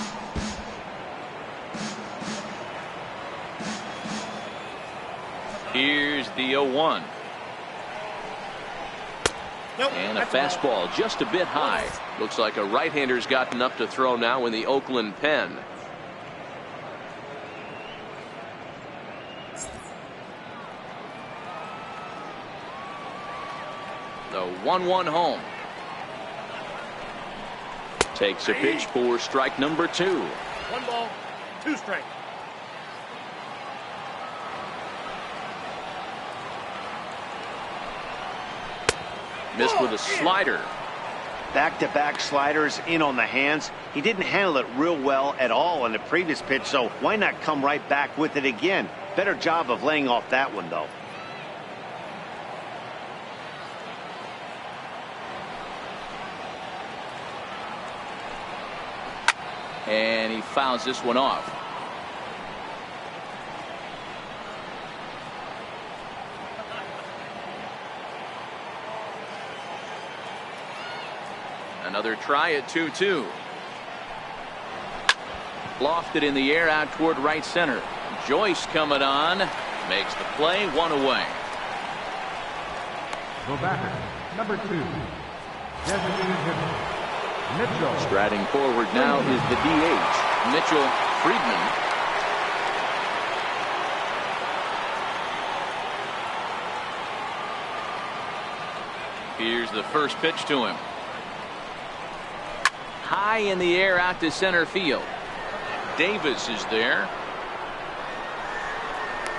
Here's the 0-1. Nope, and a fastball just a bit high. Looks like a right-hander's gotten up to throw now in the Oakland pen. The 1-1 home. Takes a pitch for strike number 2. 1 ball, 2 strikes. Missed with a slider. Back-to-back sliders in on the hands. He didn't handle it real well at all on the previous pitch, so why not come right back with it again? Better job of laying off that one, though. And he fouls this one off. Another try at 2-2. Lofted in the air out toward right center. Joyce coming on. Makes the play, 1 away. The batter, number 2. Designated hitter, Mitchell. Striding forward now is the DH, Mitchell Friedman. Here's the first pitch to him. High in the air out to center field. Davis is there.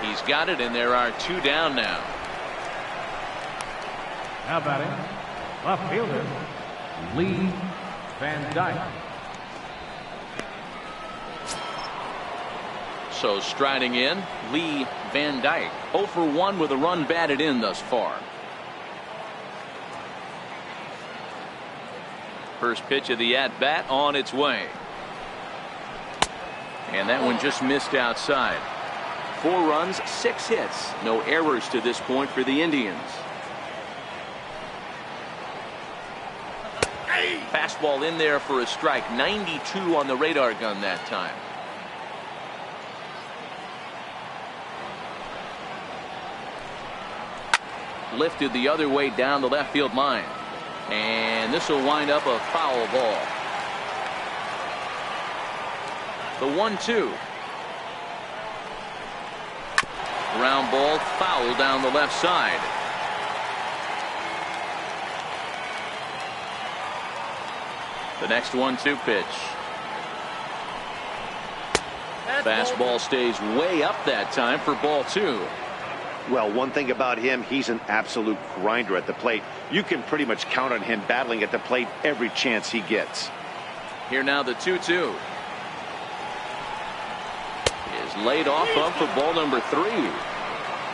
He's got it, and there are 2 down now. Now batting, left fielder, Lee Van Dyke. So striding in, Lee Van Dyke. 0 for 1 with a run batted in thus far. First pitch of the at-bat on its way. And that one just missed outside. 4 runs, 6 hits. No errors to this point for the Indians. Fastball in there for a strike. 92 on the radar gun that time. Lifted the other way down the left field line. And this will wind up a foul ball. The 1-2. Ground ball, foul down the left side. The next 1-2 pitch. Fastball stays way up that time for ball 2. Well, one thing about him, he's an absolute grinder at the plate. You can pretty much count on him battling at the plate every chance he gets. Here now the 2-2. Is laid off of for ball number 3.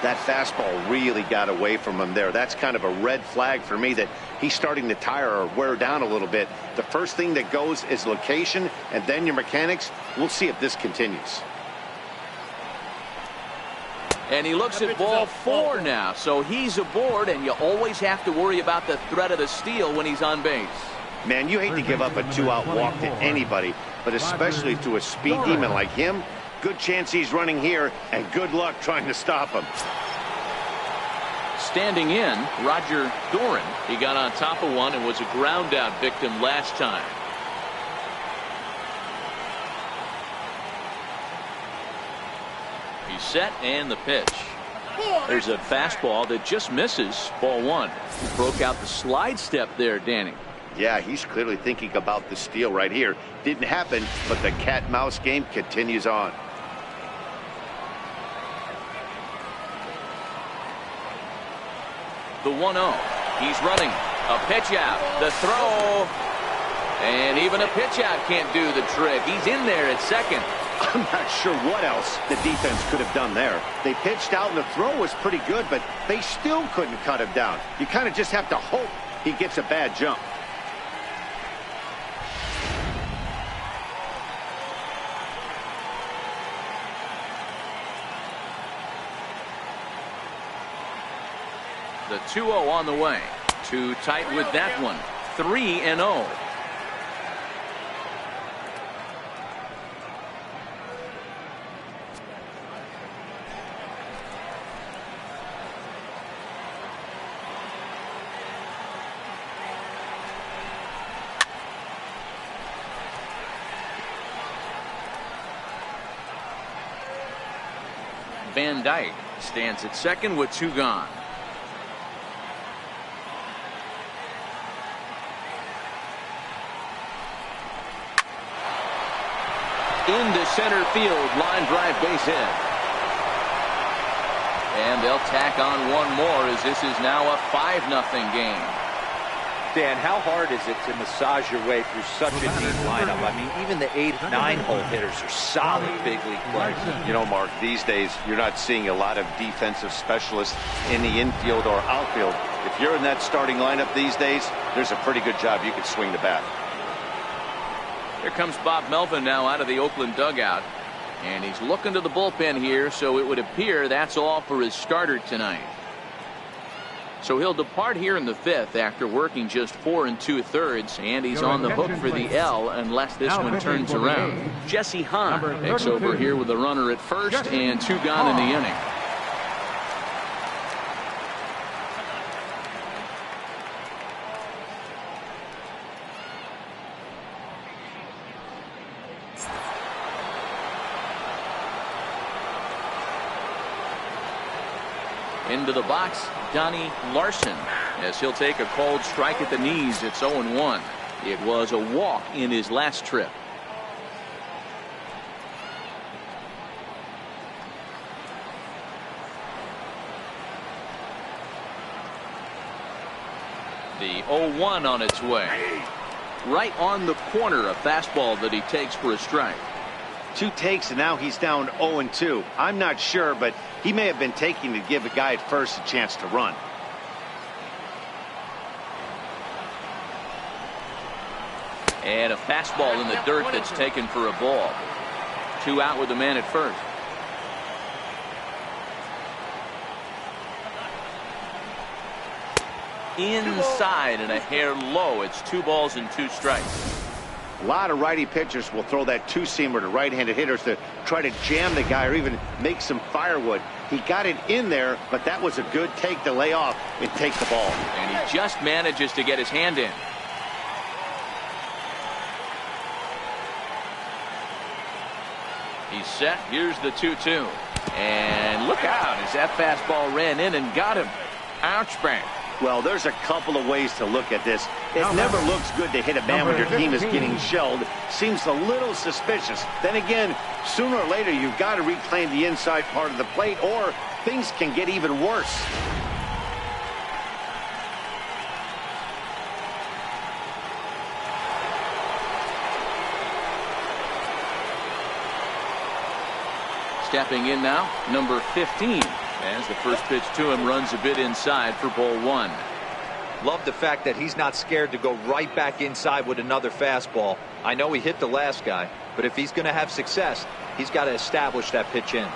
That fastball really got away from him there. That's kind of a red flag for me that he's starting to tire or wear down a little bit. The first thing that goes is location and then your mechanics. We'll see if this continues. And he looks at ball 4 now, so he's aboard, and you always have to worry about the threat of the steal when he's on base. Man, you hate to give up a 2-out walk to anybody, but especially to a speed demon like him. Good chance he's running here, and good luck trying to stop him. Standing in, Roger Doran. He got on top of one and was a ground out victim last time. He's set, and the pitch. There's a fastball that just misses. Ball 1. Broke out the slide step there, Danny. Yeah, he's clearly thinking about the steal right here. Didn't happen, but the cat-mouse game continues on. The 1-0. He's running. A pitch out. The throw. And even a pitch out can't do the trick. He's in there at second. I'm not sure what else the defense could have done there. They pitched out and the throw was pretty good, but they still couldn't cut him down. You kind of just have to hope he gets a bad jump. The 2-0 on the way. Too tight with that one. 3-0. Van Dyke stands at second with 2 gone. Into center field, line drive, base hit. And they'll tack on one more as this is now a 5-0 game. Dan, how hard is it to massage your way through such a deep lineup? I mean, even the 8, 9-hole hitters are solid big league players. You know, Mark, these days you're not seeing a lot of defensive specialists in the infield or outfield. If you're in that starting lineup these days, there's a pretty good job you could swing the bat. Here comes Bob Melvin now out of the Oakland dugout. And he's looking to the bullpen here, so it would appear that's all for his starter tonight. So he'll depart here in the 5th after working just 4 2/3, and he's on the hook for the L unless this one turns around. Jesse Hahn takes over here with a runner at first and 2 gone in the inning. Into the box, Donnie Larson, as he'll take a cold strike at the knees. It's 0-1. It was a walk in his last trip. The 0-1 on its way. Right on the corner, a fastball that he takes for a strike. 2 takes, and now he's down 0-2. I'm not sure, but he may have been taking to give a guy at first a chance to run. And a fastball in the dirt that's taken for a ball. 2 out with the man at first. Inside and a hair low. It's 2 balls and 2 strikes. A lot of righty pitchers will throw that 2-seamer to right-handed hitters to try to jam the guy or even make some firewood. He got it in there, but that was a good take to lay off and take the ball. And he just manages to get his hand in. He's set. Here's the 2-2. And look out as that fastball ran in and got him. Ouch bang. Well, there's a couple of ways to look at this. It never looks good to hit a man when your team is getting shelled. Seems a little suspicious. Then again, sooner or later, you've got to reclaim the inside part of the plate, or things can get even worse. Stepping in now, number 15. As the first pitch to him runs a bit inside for ball 1. Love the fact that he's not scared to go right back inside with another fastball. I know he hit the last guy, but if he's going to have success, he's got to establish that pitch in.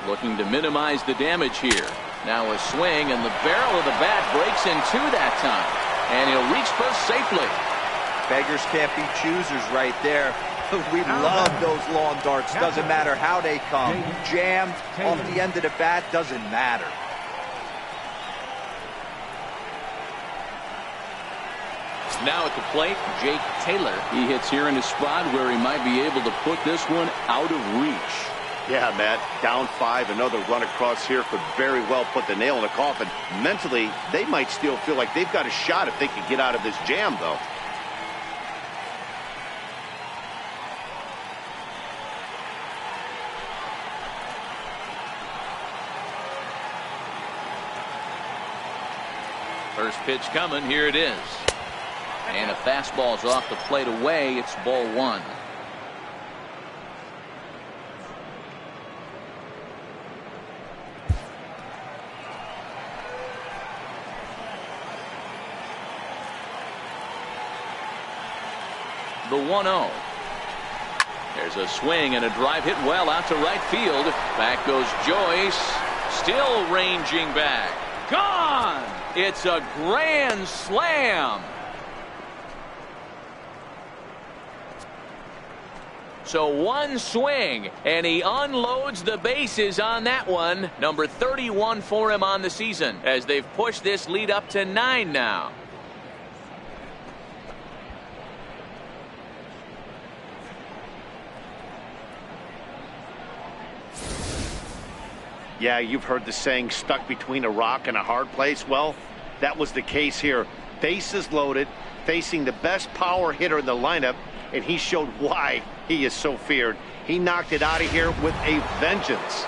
Looking to minimize the damage here. Now a swing, and the barrel of the bat breaks in 2 that time. And he'll reach first safely. Beggars can't be choosers right there. We love those long darts. Doesn't matter how they come. Jammed off the end of the bat, doesn't matter. Now at the plate, Jake Taylor. He hits here in a spot where he might be able to put this one out of reach. Yeah, Matt, down 5, another run across here could very well put the nail in the coffin. Mentally, they might still feel like they've got a shot if they can get out of this jam, though. First pitch coming. Here it is. And a fastball's off the plate away. It's ball 1. The 1-0. There's a swing and a drive hit well out to right field. Back goes Joyce. Still ranging back. Gone! It's a grand slam. So one swing, and he unloads the bases on that one. Number 31 for him on the season, as they've pushed this lead up to 9 now. Yeah, you've heard the saying, stuck between a rock and a hard place. Well, that was the case here. Bases loaded, facing the best power hitter in the lineup, and he showed why he is so feared. He knocked it out of here with a vengeance.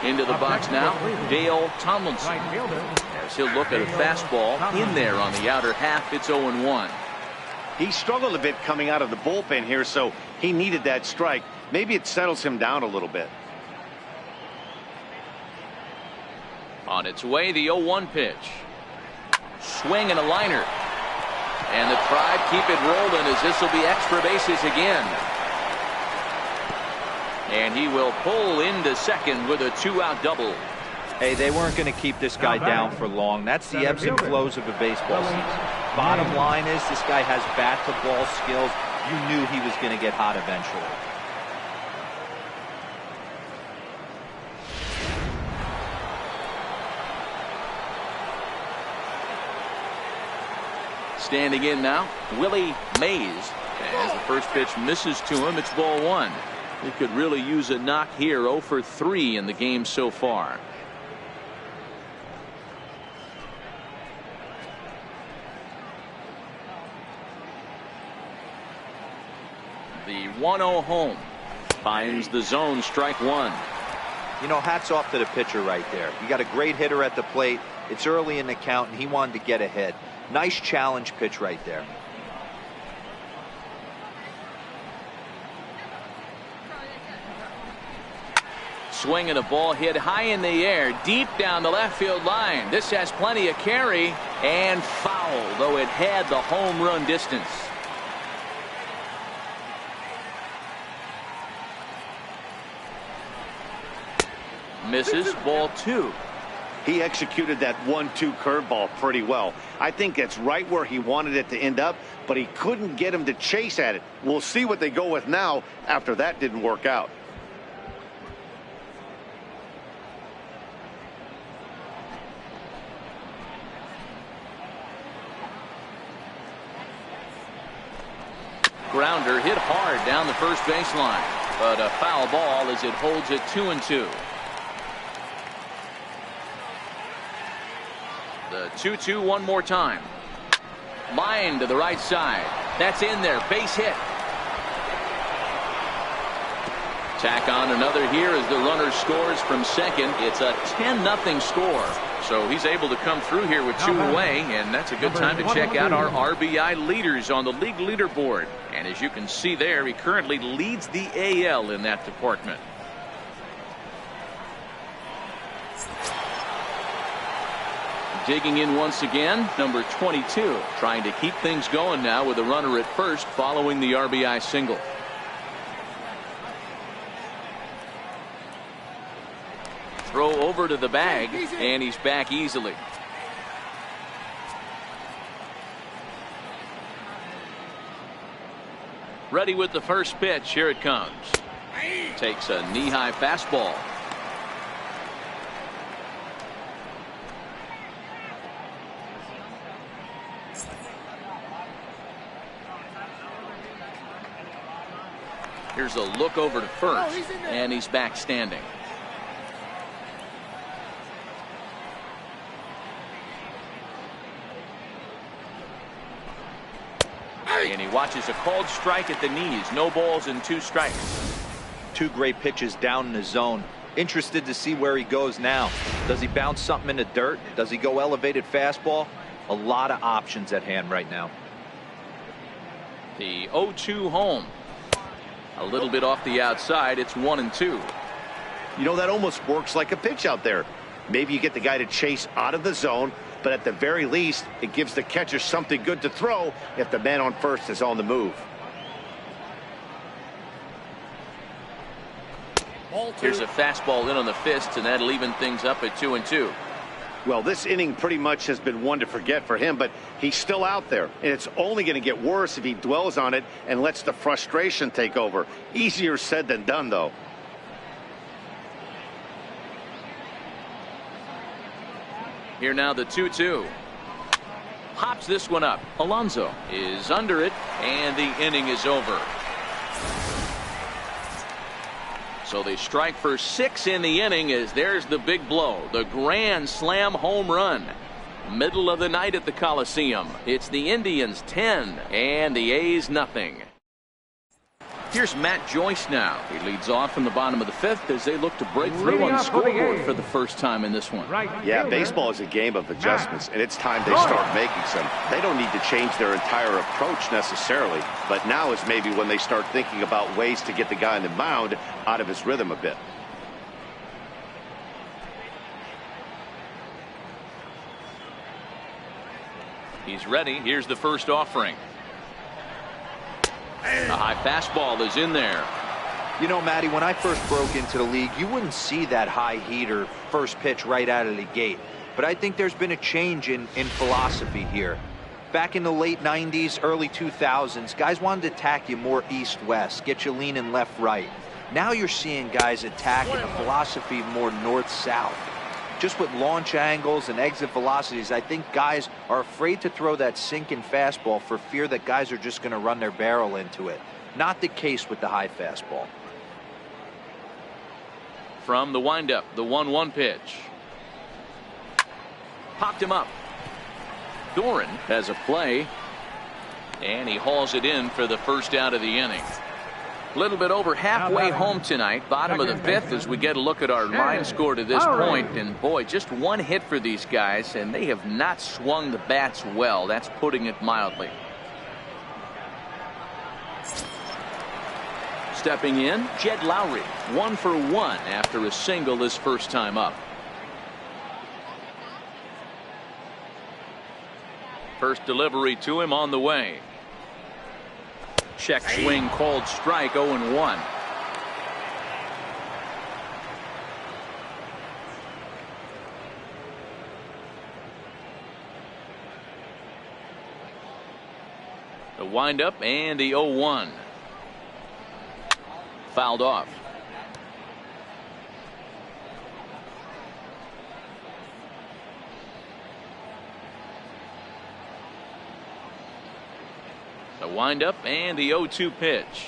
Into the box now, Dale Tomlinson. As he'll look at a fastball in there on the outer half. It's 0-1. He struggled a bit coming out of the bullpen here, so he needed that strike. Maybe it settles him down a little bit. On its way, the 0-1 pitch. Swing and a liner. And the Tribe keep it rolling as this will be extra bases again. And he will pull into second with a 2-out double. Hey, they weren't going to keep this guy down for long. That's the ebbs and flows of a baseball season. Bottom line is this guy has bat-to-ball skills. You knew he was going to get hot eventually. Standing in now, Willie Mays. As the first pitch misses to him, it's ball 1. He could really use a knock here. 0 for 3 in the game so far. The 1-0 home finds the zone, strike 1. You know, hats off to the pitcher right there. You got a great hitter at the plate. It's early in the count, and he wanted to get ahead. Nice challenge pitch right there. Swing and a ball hit high in the air, deep down the left field line. This has plenty of carry, and foul, though it had the home run distance. Misses, ball 2. He executed that 1-2 curveball pretty well. I think it's right where he wanted it to end up, but he couldn't get him to chase at it. We'll see what they go with now after that didn't work out. Grounder hit hard down the first baseline, but a foul ball as it holds it 2-2. The 2-2 one more time. Line to the right side. That's in there. Base hit. Tack on another here as the runner scores from second. It's a 10-0 score. So he's able to come through here with 2 away, and that's a good time to check out our RBI leaders on the league leaderboard. And as you can see there, he currently leads the AL in that department. Digging in once again, number 22, trying to keep things going now with a runner at first following the RBI single. Throw over to the bag, and he's back easily. Ready with the first pitch. Here it comes. Takes a knee-high fastball. Here's a look over to first, and he's back standing. And he watches a called strike at the knees. No balls and 2 strikes. 2 great pitches down in the zone. Interested to see where he goes now. Does he bounce something in the dirt? Does he go elevated fastball? A lot of options at hand right now. The 0-2 home. A little bit off the outside. It's 1-2. You know, that almost works like a pitch out there. Maybe you get the guy to chase out of the zone, but at the very least, it gives the catcher something good to throw if the man on first is on the move. Here's a fastball in on the fist, and that'll even things up at 2-2. Well, this inning pretty much has been one to forget for him, but he's still out there, and it's only going to get worse if he dwells on it and lets the frustration take over. Easier said than done, though. Here now the 2-2. Pops this one up. Alonso is under it, and the inning is over. So they strike for 6 in the inning as there's the big blow. The grand slam home run. Middle of the night at the Coliseum. It's the Indians 10 and the A's nothing. Here's Matt Joyce now. He leads off in the bottom of the 5th as they look to break through on the scoreboard for the first time in this one. Yeah, baseball is a game of adjustments, and it's time they start making some. They don't need to change their entire approach necessarily, but now is maybe when they start thinking about ways to get the guy on the mound out of his rhythm a bit. He's ready. Here's the first offering. A high fastball is in there. You know, Matty, when I first broke into the league, you wouldn't see that high heater first pitch right out of the gate. But I think there's been a change in philosophy here. Back in the late 90s, early 2000s, guys wanted to attack you more east-west, get you leaning left-right. Now you're seeing guys attacking a philosophy more north-south. Just with launch angles and exit velocities, I think guys are afraid to throw that sinking fastball for fear that guys are just going to run their barrel into it. Not the case with the high fastball. From the windup, the 1-1 pitch. Popped him up. Doran has a play, and he hauls it in for the first out of the inning. A little bit over halfway home tonight, bottom of the fifth, as we get a look at our line score to this point. And boy, just one hit for these guys, and they have not swung the bats well. That's putting it mildly. Stepping in, Jed Lowry, 1 for 1 after a single his first time up. First delivery to him on the way. Check swing called strike, 0-1. The windup and the 0-1. Fouled off. The windup and the 0-2 pitch.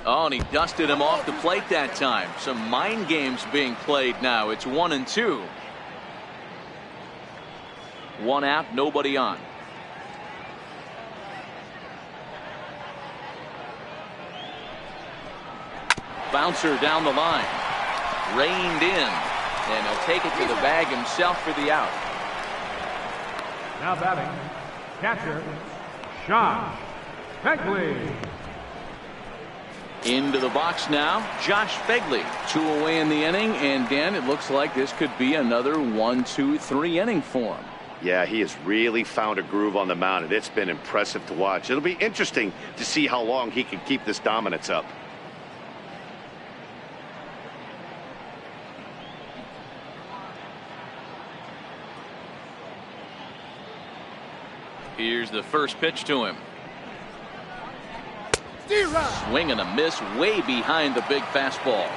Oh, and he dusted him off the plate that time. Some mind games being played now. It's 1-2. One out, nobody on. Bouncer down the line. Reined in. And he'll take it to the bag himself for the out. Now batting, catcher, Josh Phegley. Into the box now, Josh Phegley. 2 away in the inning, and Dan, it looks like this could be another 1-2-3 inning for him. Yeah, he has really found a groove on the mound, and it's been impressive to watch. It'll be interesting to see how long he can keep this dominance up. Here's the first pitch to him. Swing and a miss way behind the big fastball.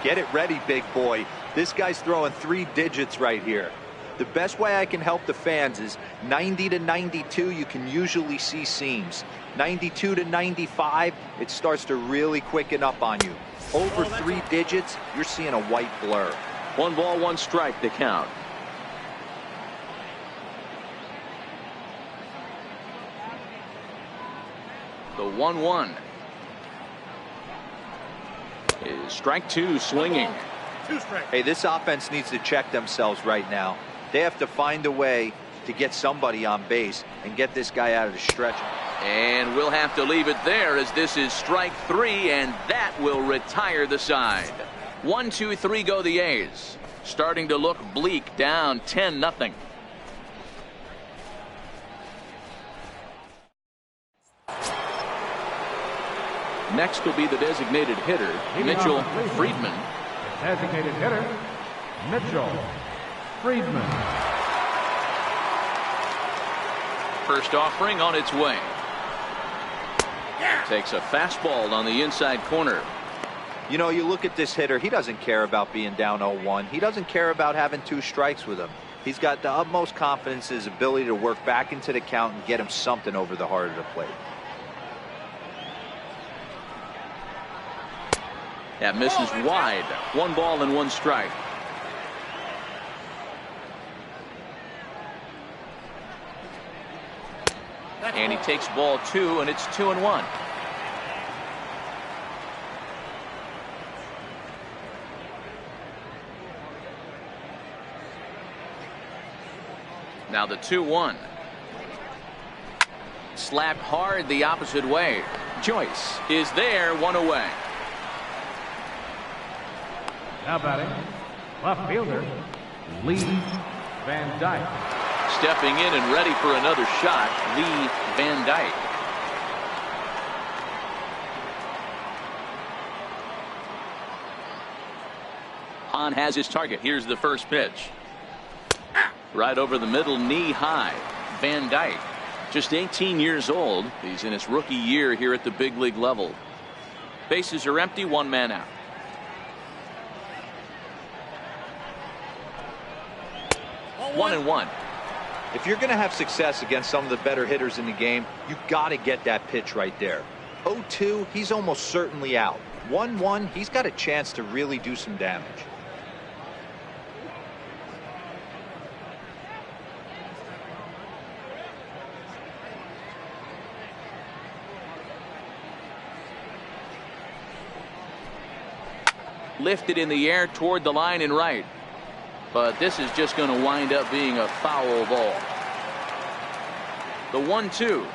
Get it ready, big boy. This guy's throwing 3 digits right here. The best way I can help the fans is 90 to 92, you can usually see seams. 92 to 95, it starts to really quicken up on you. Over 3 digits, you're seeing a white blur. 1 ball, 1 strike to count. The 1-1 is strike 2, swinging. 2 strikes. Hey, this offense needs to check themselves right now. They have to find a way to get somebody on base and get this guy out of the stretch. And we'll have to leave it there, as this is strike 3, and that will retire the side. 1, 2, 3 go the A's. Starting to look bleak, down 10-0. Next will be the designated hitter, Mitchell Friedman. Designated hitter, Mitchell Friedman. First offering on its way. Takes a fastball on the inside corner. You know, you look at this hitter, he doesn't care about being down 0-1. He doesn't care about having 2 strikes with him. He's got the utmost confidence in his ability to work back into the count and get him something over the heart of the plate. That misses wide. 1 ball and 1 strike. And he takes ball 2, and it's 2-1. Now the 2-1. Slapped hard the opposite way. Joyce is there, 1 away. Now batting, left fielder, Lee Van Dyke. Stepping in and ready for another shot, Lee Van Dyke. Hahn has his target. Here's the first pitch. Right over the middle, knee high. Van Dyke, just 18 years old. He's in his rookie year here at the big league level. Bases are empty, 1 man out. 1-1. If you're going to have success against some of the better hitters in the game, you got to get that pitch right there. 0-2, he's almost certainly out. 1-1, he's got a chance to really do some damage. lifted in the air toward the line and right. But this is just going to wind up being a foul ball. The 1-2.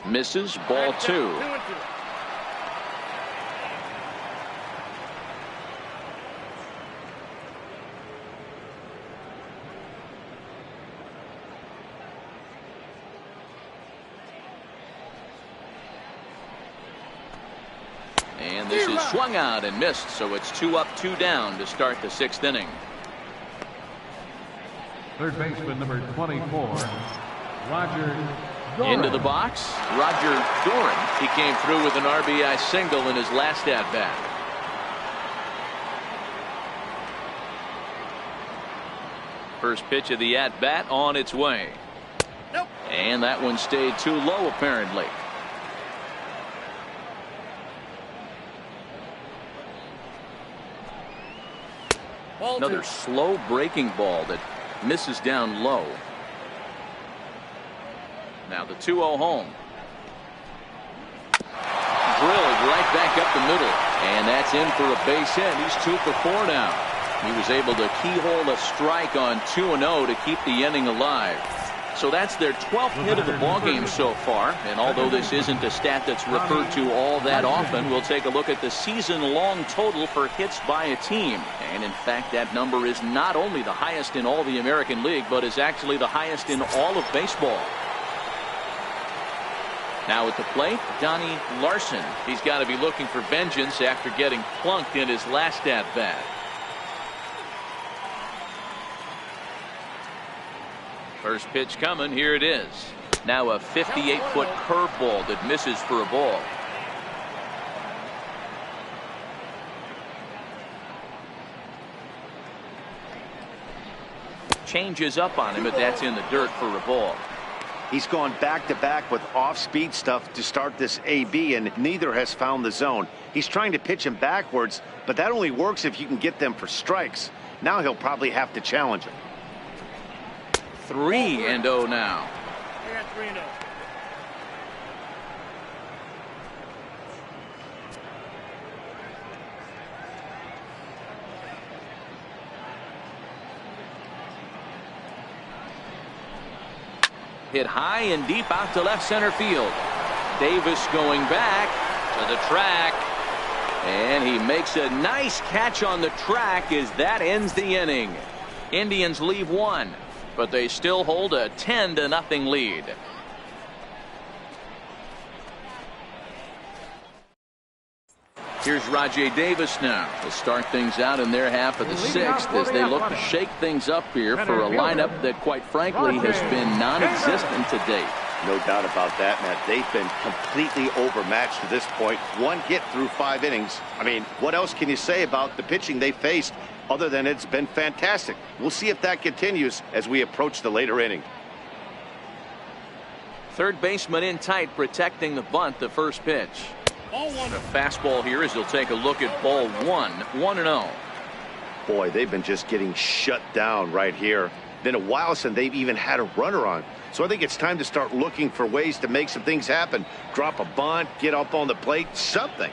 Misses, ball 2. And this is swung out and missed, so it's 2 up, 2 down to start the 6th inning. Third baseman number 24, Roger Doran. Into the box, Roger Doran. He came through with an RBI single in his last at-bat. First pitch of the at-bat on its way. Nope. And that one stayed too low, apparently. Ball Another 2. slow breaking ball that misses down low. Now the 2-0 home. Drilled right back up the middle. And that's in for a base hit. He's 2 for 4 now. He was able to keyhole a strike on 2-0 to keep the inning alive. So that's their 12th hit of the ballgame so far. And although this isn't a stat that's referred to all that often, we'll take a look at the season-long total for hits by a team. And in fact, that number is not only the highest in all the American League, but is actually the highest in all of baseball. Now at the plate, Donnie Larson. He's got to be looking for vengeance after getting plunked in his last at-bat. First pitch coming. Here it is. Now a 58-foot curveball that misses for a ball. Changes up on him, but that's in the dirt for a ball. He's gone back-to-back with off-speed stuff to start this AB, and neither has found the zone. He's trying to pitch him backwards, but that only works if you can get them for strikes. Now he'll probably have to challenge him. 3-0 now. They got 3-0. Hit high and deep out to left center field. Davis going back to the track. And he makes a nice catch on the track as that ends the inning. Indians leave 1, but they still hold a 10-0 lead. Here's Rajai Davis now to start things out in their half of the 6th as they look to shake things up here for a lineup that quite frankly has been non-existent to date. No doubt about that, Matt. They've been completely overmatched to this point. 1 hit through 5 innings. I mean, what else can you say about the pitching they faced other than it's been fantastic? We'll see if that continues as we approach the later inning. Third baseman in tight, protecting the bunt. The first pitch. Ball 1. A fastball here as he'll take a look at ball 1. 1-0. Boy, they've been just getting shut down right here. Been a while since they've even had a runner on. So I think it's time to start looking for ways to make some things happen. Drop a bunt, get up on the plate, something.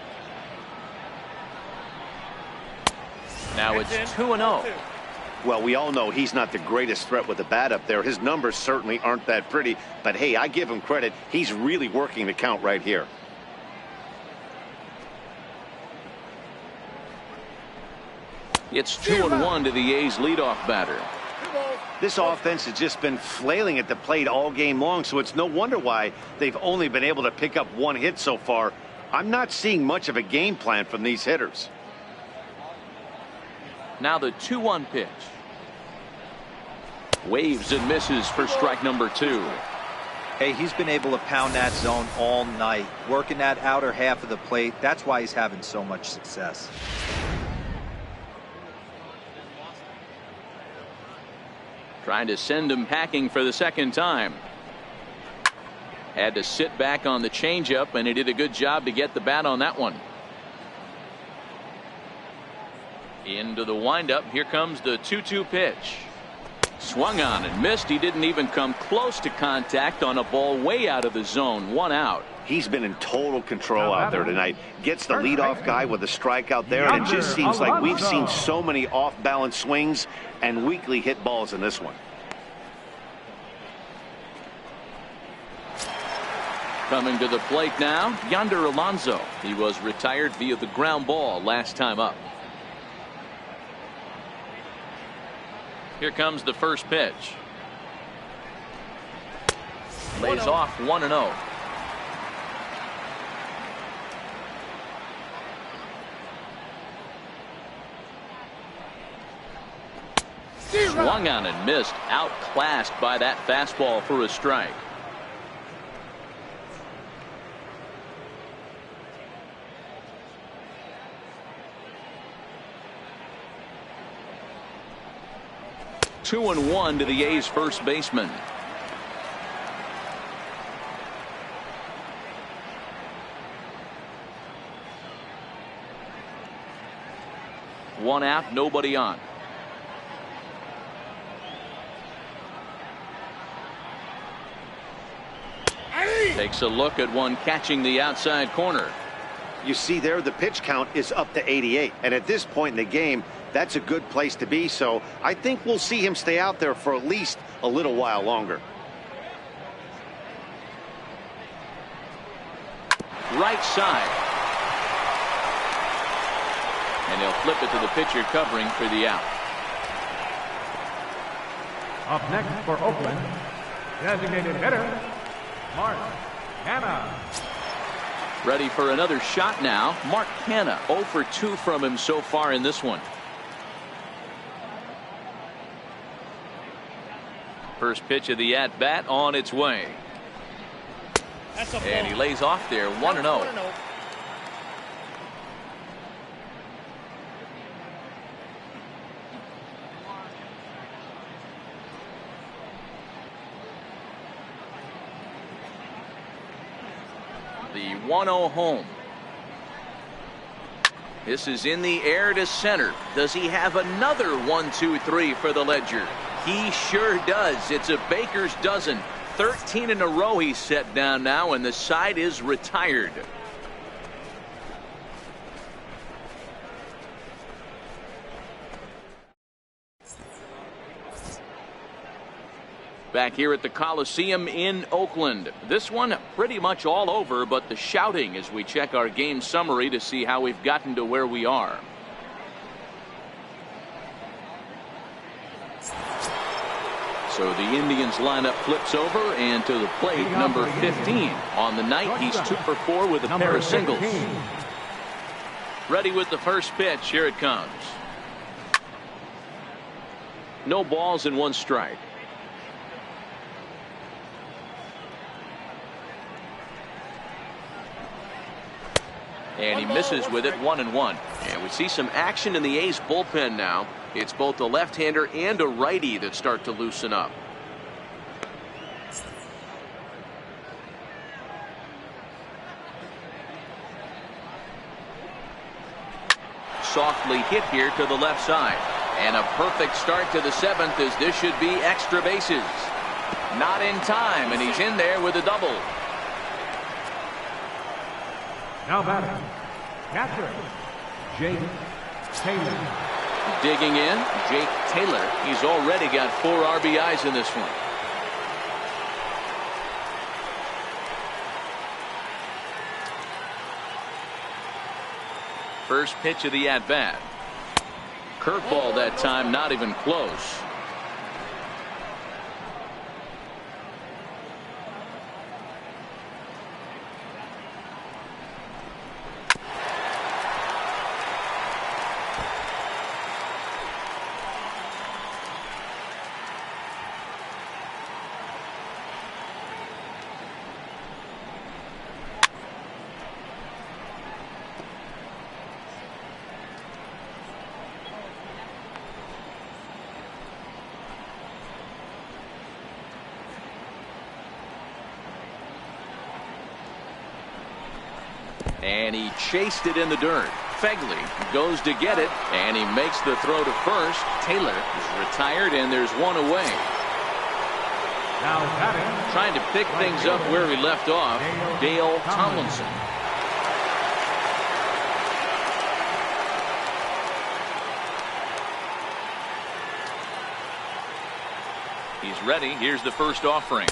Now it's 2-0. Well, we all know he's not the greatest threat with the bat up there. His numbers certainly aren't that pretty. But hey, I give him credit. He's really working the count right here. It's 2-1 to the A's leadoff batter. This offense has just been flailing at the plate all game long, so it's no wonder why they've only been able to pick up 1 hit so far. I'm not seeing much of a game plan from these hitters. Now the 2-1 pitch. Waves and misses for strike number 2. Hey, he's been able to pound that zone all night, working that outer half of the plate. That's why he's having so much success. Trying to send him packing for the second time. Had to sit back on the changeup, and he did a good job to get the bat on that one. Into the windup. Here comes the 2-2 pitch. Swung on and missed. He didn't even come close to contact on a ball way out of the zone. 1 out. He's been in total control out there tonight. Gets the leadoff guy with a strikeout there, and it just seems like we've seen so many off-balance swings and weakly hit balls in this one. Coming to the plate now, Yonder Alonso. He was retired via the ground ball last time up. Here comes the first pitch. Lays off 1-0. Swung on and missed, outclassed by that fastball for a strike. Two and one to the A's first baseman. One out, nobody on. Takes a look at one catching the outside corner. You see there, the pitch count is up to 88, and at this point in the game, that's a good place to be, so I think we'll see him stay out there for at least a little while longer. Right side. And he'll flip it to the pitcher covering for the out. Up next for Oakland, designated hitter, Mark Canha. Ready for another shot now. Mark Canha, 0 for 2 from him so far in this one. First pitch of the at-bat on its way. And he lays off there, 1-0. The 1-0 home. This is in the air to center. Does he have another 1-2-3 for the ledger? He sure does. It's a baker's dozen. 13 in a row he's set down now, and the side is retired. Back here at the Coliseum in Oakland. This one pretty much all over, but the shouting as we check our game summary to see how we've gotten to where we are. So the Indians lineup flips over, and to the plate, number 15. On the night, he's 2 for 4 with a pair of singles. Ready with the first pitch. Here it comes. No balls and 1 strike. And he misses with it, 1-1. And we see some action in the A's bullpen now. It's both a left-hander and a righty that start to loosen up. Softly hit here to the left side. And a perfect start to the 7th, as this should be extra bases. Not in time, and he's in there with a double. Now batting, catcher, Jake Taylor. Digging in, Jake Taylor. He's already got 4 RBIs in this one. First pitch of the at-bat. Curveball that time, not even close. And he chased it in the dirt. Phegley goes to get it, and he makes the throw to first. Taylor is retired, and there's one away. Now batting. Trying to pick things up where he left off, Dale Tomlinson. He's ready. Here's the first offering.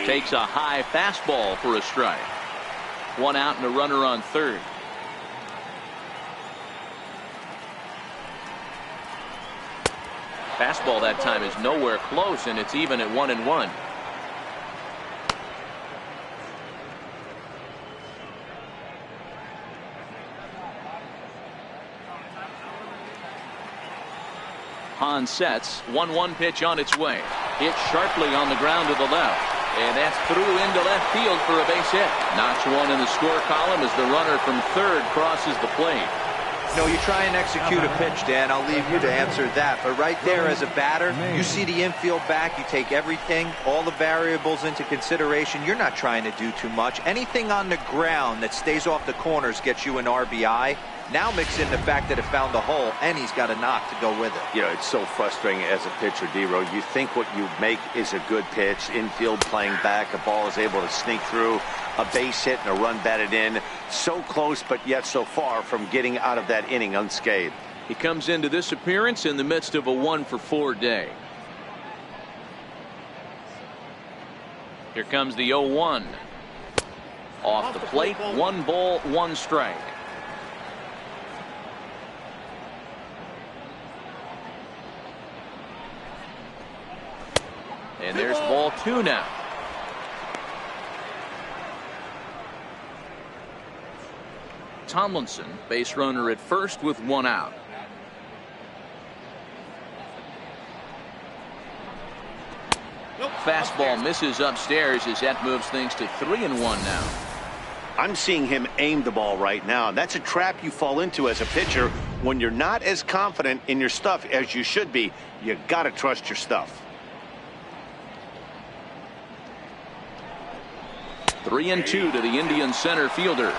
Takes a high fastball for a strike. 1 out and a runner on third. Fastball that time is nowhere close, and it's even at 1-1. Hahn sets. 1-1 pitch on its way. Hit sharply on the ground to the left. And that's through into left field for a base hit. Notch one in the score column as the runner from third crosses the plate. No, you try and execute a pitch, Dan. I'll leave you to answer that. But right there as a batter, you see the infield back. You take everything, all the variables into consideration. You're not trying to do too much. Anything on the ground that stays off the corners gets you an RBI. Now mix in the fact that it found the hole, and he's got a knock to go with it. You know, it's so frustrating as a pitcher, D-Row. You think what you make is a good pitch. Infield playing back. A ball is able to sneak through. A base hit and a run batted in. So close, but yet so far from getting out of that inning unscathed. He comes into this appearance in the midst of a 1-for-4 day. Here comes the 0-1. Off the plate, 1 ball, 1 strike. And there's ball 2 now. Tomlinson, base runner at first with 1 out. Fastball misses upstairs as that moves things to 3-1 now. I'm seeing him aim the ball right now. That's a trap you fall into as a pitcher when you're not as confident in your stuff as you should be. You got to trust your stuff. 3-2 to the Indian center fielder.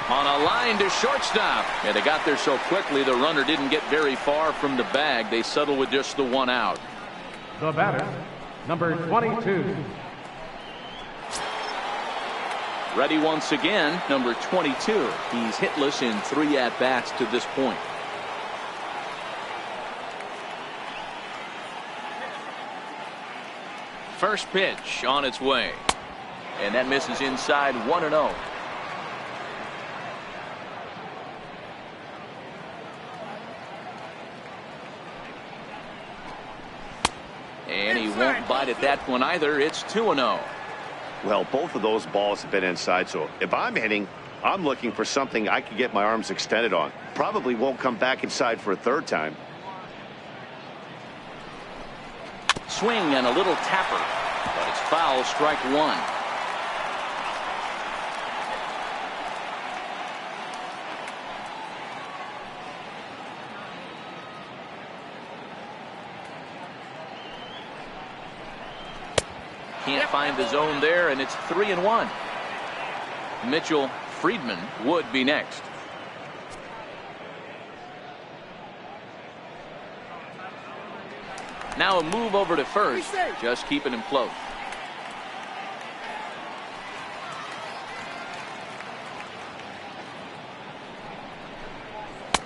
On a line to shortstop. And they got there so quickly the runner didn't get very far from the bag. They settle with just the 1 out. The batter, number 22. Ready once again, number 22. He's hitless in 3 at-bats to this point. First pitch on its way. And that misses inside 1-0. And he won't bite at that one either. It's 2-0. Well, both of those balls have been inside, so if I'm hitting, I'm looking for something I can get my arms extended on. Probably won't come back inside for a 3rd time. Swing and a little tapper, but it's foul, strike 1. Can't find the zone there, and it's 3-1. Mitchell Friedman would be next. Now a move over to first, just keeping him close.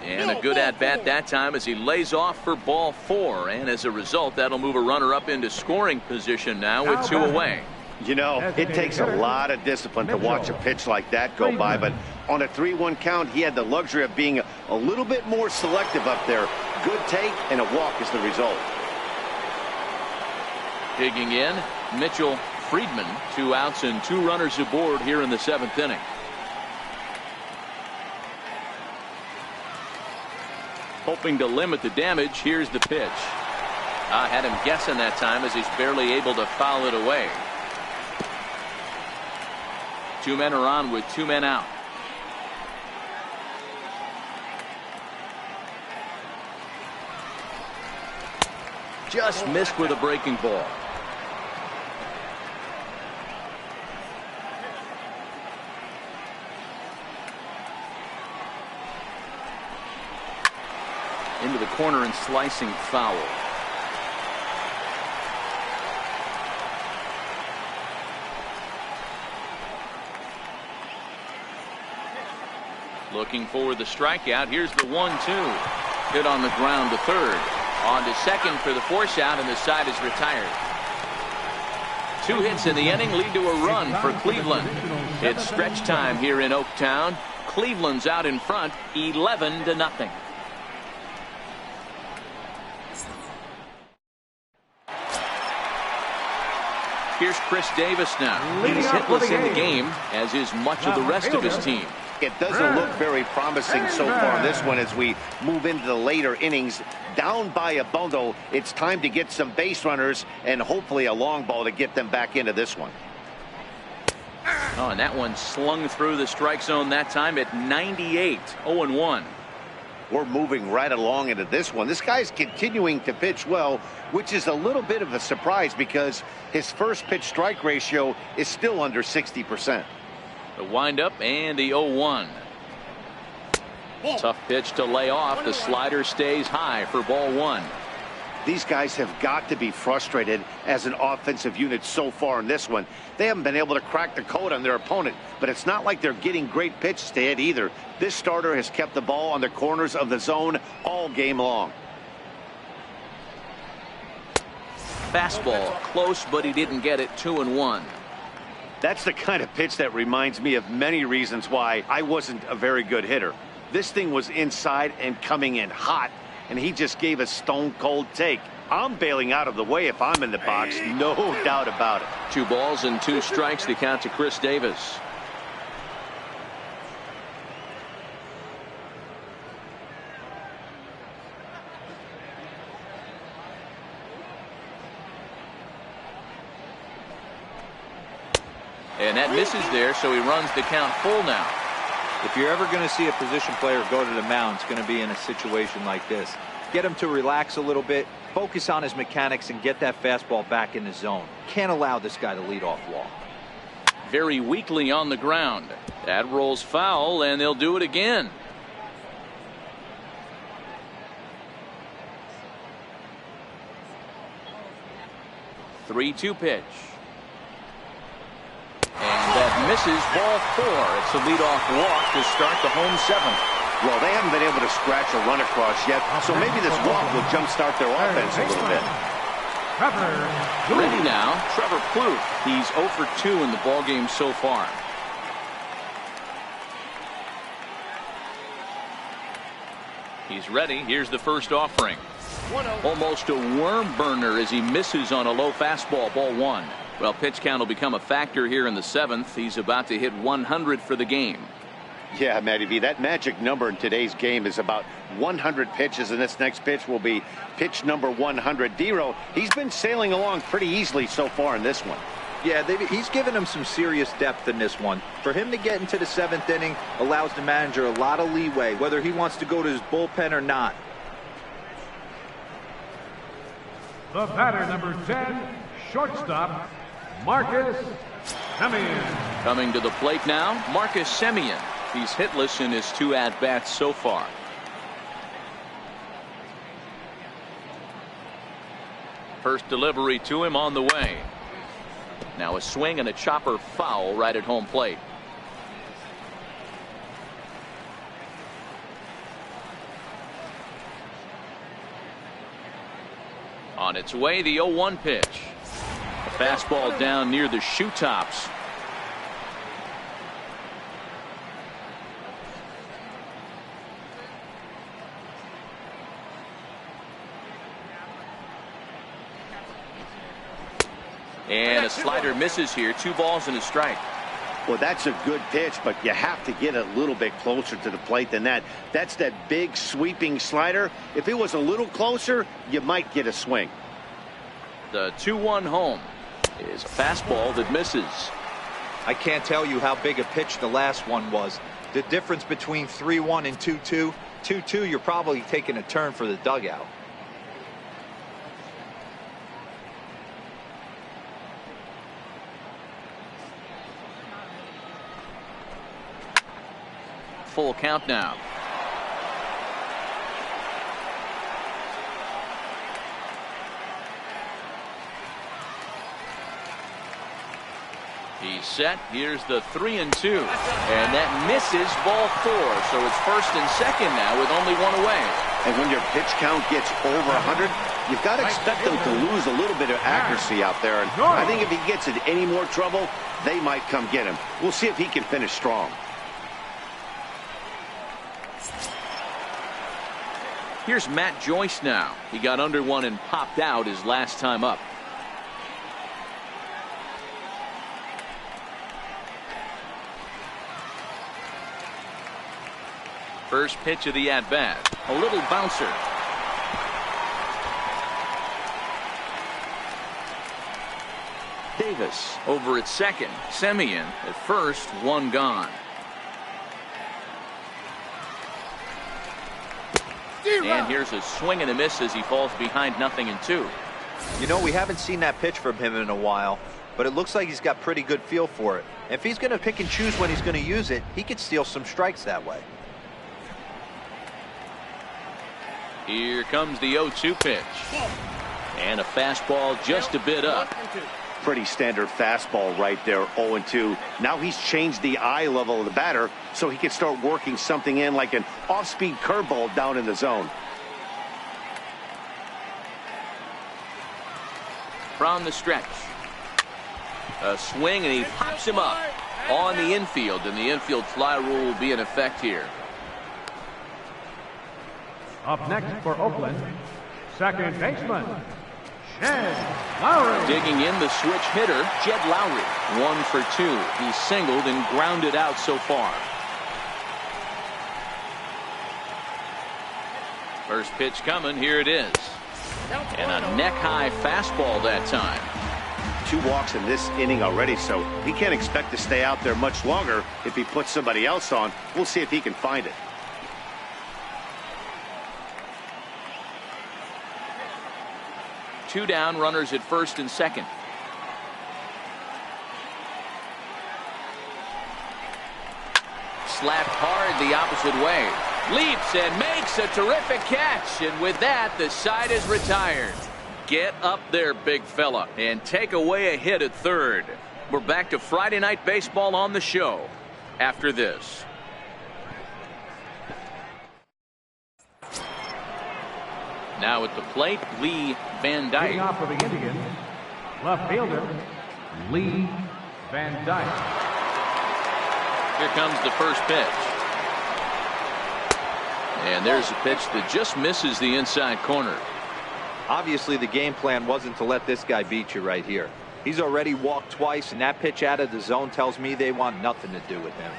And a good at-bat that time as he lays off for ball 4. And as a result, that'll move a runner up into scoring position now with 2 away. You know, it takes a lot of discipline to watch a pitch like that go by. But on a 3-1 count, he had the luxury of being a little bit more selective up there. Good take and a walk is the result. Digging in, Mitchell Friedman. 2 outs and 2 runners aboard here in the 7th inning. Hoping to limit the damage. Here's the pitch. I had him guessing that time as he's barely able to foul it away. 2 men are on with 2 men out. Just missed with a breaking ball. corner and slicing foul. Looking for the strikeout. Here's the 1-2. Hit on the ground to third. On to second for the force out, and the side is retired. 2 hits in the inning lead to a run for Cleveland. It's stretch time here in Oaktown. Cleveland's out in front 11-0. Here's Chris Davis now. He's hitless in the game, as is much of the rest of his team. It doesn't look very promising so far in this one as we move into the later innings. Down by a bundle, it's time to get some base runners and hopefully a long ball to get them back into this one. Oh, and that one slung through the strike zone that time at 98. 0-1. We're moving right along into this one. This guy's continuing to pitch well, which is a little bit of a surprise because his first pitch strike ratio is still under 60%. The windup and the 0-1. Tough pitch to lay off. The slider stays high for ball 1. These guys have got to be frustrated as an offensive unit so far in this one. They haven't been able to crack the code on their opponent, but it's not like they're getting great pitches to hit either. This starter has kept the ball on the corners of the zone all game long. Fastball close, but he didn't get it. 2-1. That's the kind of pitch that reminds me of many reasons why I wasn't a very good hitter. This thing was inside and coming in hot, and he just gave a stone-cold take. I'm bailing out of the way if I'm in the box, no doubt about it. 2 balls and 2 strikes to count to Chris Davis. And that misses there, so he runs the count full now. If you're ever going to see a position player go to the mound, it's going to be in a situation like this. Get him to relax a little bit, focus on his mechanics, and get that fastball back in the zone. Can't allow this guy to lead off walk. Very weakly on the ground. That rolls foul, and they'll do it again. The 3-2 pitch. And that misses, ball 4. It's a leadoff walk to start the home 7th. Well, they haven't been able to scratch a run across yet, so maybe this walk will jumpstart their offense a little bit. Ready now, Trevor Plouffe. He's 0 for 2 in the ballgame so far. He's ready. Here's the first offering. Almost a worm burner as he misses on a low fastball, ball 1. Well, pitch count will become a factor here in the 7th. He's about to hit 100 for the game. Yeah, Matty V, that magic number in today's game is about 100 pitches, and this next pitch will be pitch number 100. Dero, he's been sailing along pretty easily so far in this one. Yeah, he's given him some serious depth in this one. For him to get into the 7th inning allows the manager a lot of leeway, whether he wants to go to his bullpen or not. The batter, number 10, shortstop, Marcus Semien. Coming to the plate now, Marcus Semien. He's hitless in his 2 at-bats so far. First delivery to him on the way. Now a swing and a chopper foul right at home plate. On its way, the 0-1 pitch. A fastball down near the shoe tops. And a slider misses here. 2 balls and a strike. Well, that's a good pitch, but you have to get a little bit closer to the plate than that. That's that big sweeping slider. If it was a little closer, you might get a swing. The 2-1 home is a fastball that misses. I can't tell you how big a pitch the last one was. The difference between 3-1 and 2-2. 2-2, you're probably taking a turn for the dugout. Full count now. He's set. Here's the 3-2. And that misses ball 4. So it's 1st and 2nd now with only 1 away. And when your pitch count gets over 100, you've got to expect them to lose a little bit of accuracy out there. And I think if he gets in any more trouble, they might come get him. We'll see if he can finish strong. Here's Matt Joyce now. He got under one and popped out his last time up. First pitch of the at-bat. A little bouncer. Davis over at second. Semien at first. 1 gone. And here's a swing and a miss as he falls behind 0-2. You know, we haven't seen that pitch from him in a while, but it looks like he's got pretty good feel for it. If he's going to pick and choose when he's going to use it, he could steal some strikes that way. Here comes the 0-2 pitch. And a fastball just a bit up. Pretty standard fastball right there, 0-2. Now he's changed the eye level of the batter so he can start working something in like an off-speed curveball down in the zone. From the stretch. A swing, and he pops him up on the infield, and the infield fly rule will be in effect here. Up next for Oakland, second baseman, Jed Lowrie. Digging in the switch hitter, Jed Lowrie. 1 for 2. He's singled and grounded out so far. First pitch coming. Here it is. And a neck-high fastball that time. 2 walks in this inning already, so he can't expect to stay out there much longer if he puts somebody else on. We'll see if he can find it. Two down, runners at first and second. Slapped hard the opposite way. Leaps and makes a terrific catch. And with that, the side is retired. Get up there, big fella, and take away a hit at third. We're back to Friday Night Baseball on the show after this. Now at the plate, Lee Van Dyke. Leading off for the Indians, left fielder, Lee Van Dyke. Here comes the first pitch. And there's a pitch that just misses the inside corner. Obviously, the game plan wasn't to let this guy beat you right here. He's already walked twice, and that pitch out of the zone tells me they want nothing to do with him.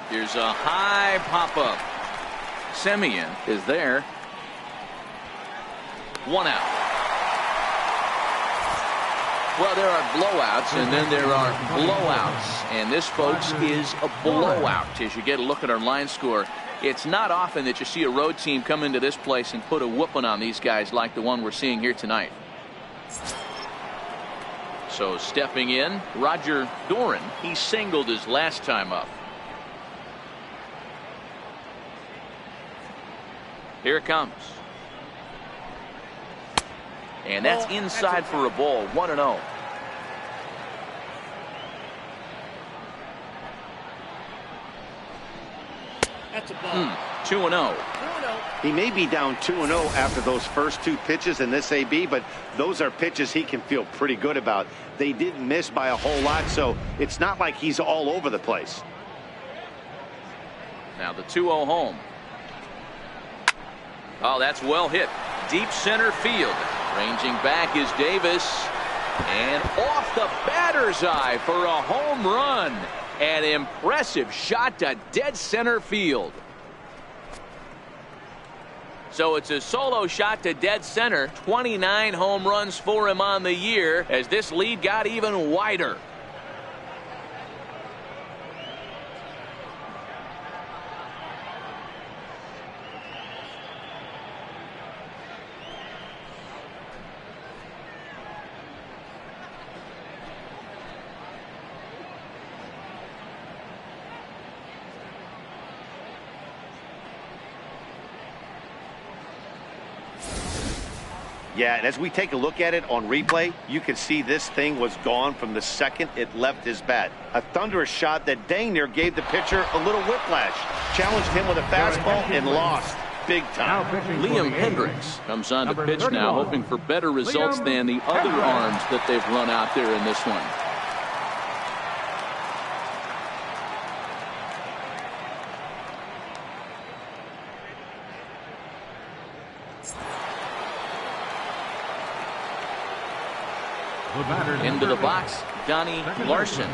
Here's a high pop-up. Semien is there. 1 out. Well, there are blowouts, and then there are blowouts. And this, folks, is a blowout. As you get a look at our line score, it's not often that you see a road team come into this place and put a whooping on these guys like the one we're seeing here tonight. So stepping in, Roger Doran. He singled his last time up. Here it comes. And that's inside for a ball. 1-0. That's a ball. 2-0. He may be down 2-0 after those first 2 pitches in this AB, but those are pitches he can feel pretty good about. They didn't miss by a whole lot, so it's not like he's all over the place. Now the 2-0 home. Oh, that's well hit. Deep center field. Ranging back is Davis. And off the batter's eye for a home run. An impressive shot to dead center field. So it's a solo shot to dead center. 29 home runs for him on the year as this lead got even wider. Yeah, and as we take a look at it on replay, you can see this thing was gone from the second it left his bat. A thunderous shot that dang near gave the pitcher a little whiplash. Challenged him with a fastball and lost big time. Liam Hendriks comes on to pitch now, hoping for better results than the other arms that they've run out there in this one. Into the box, Donnie Larson.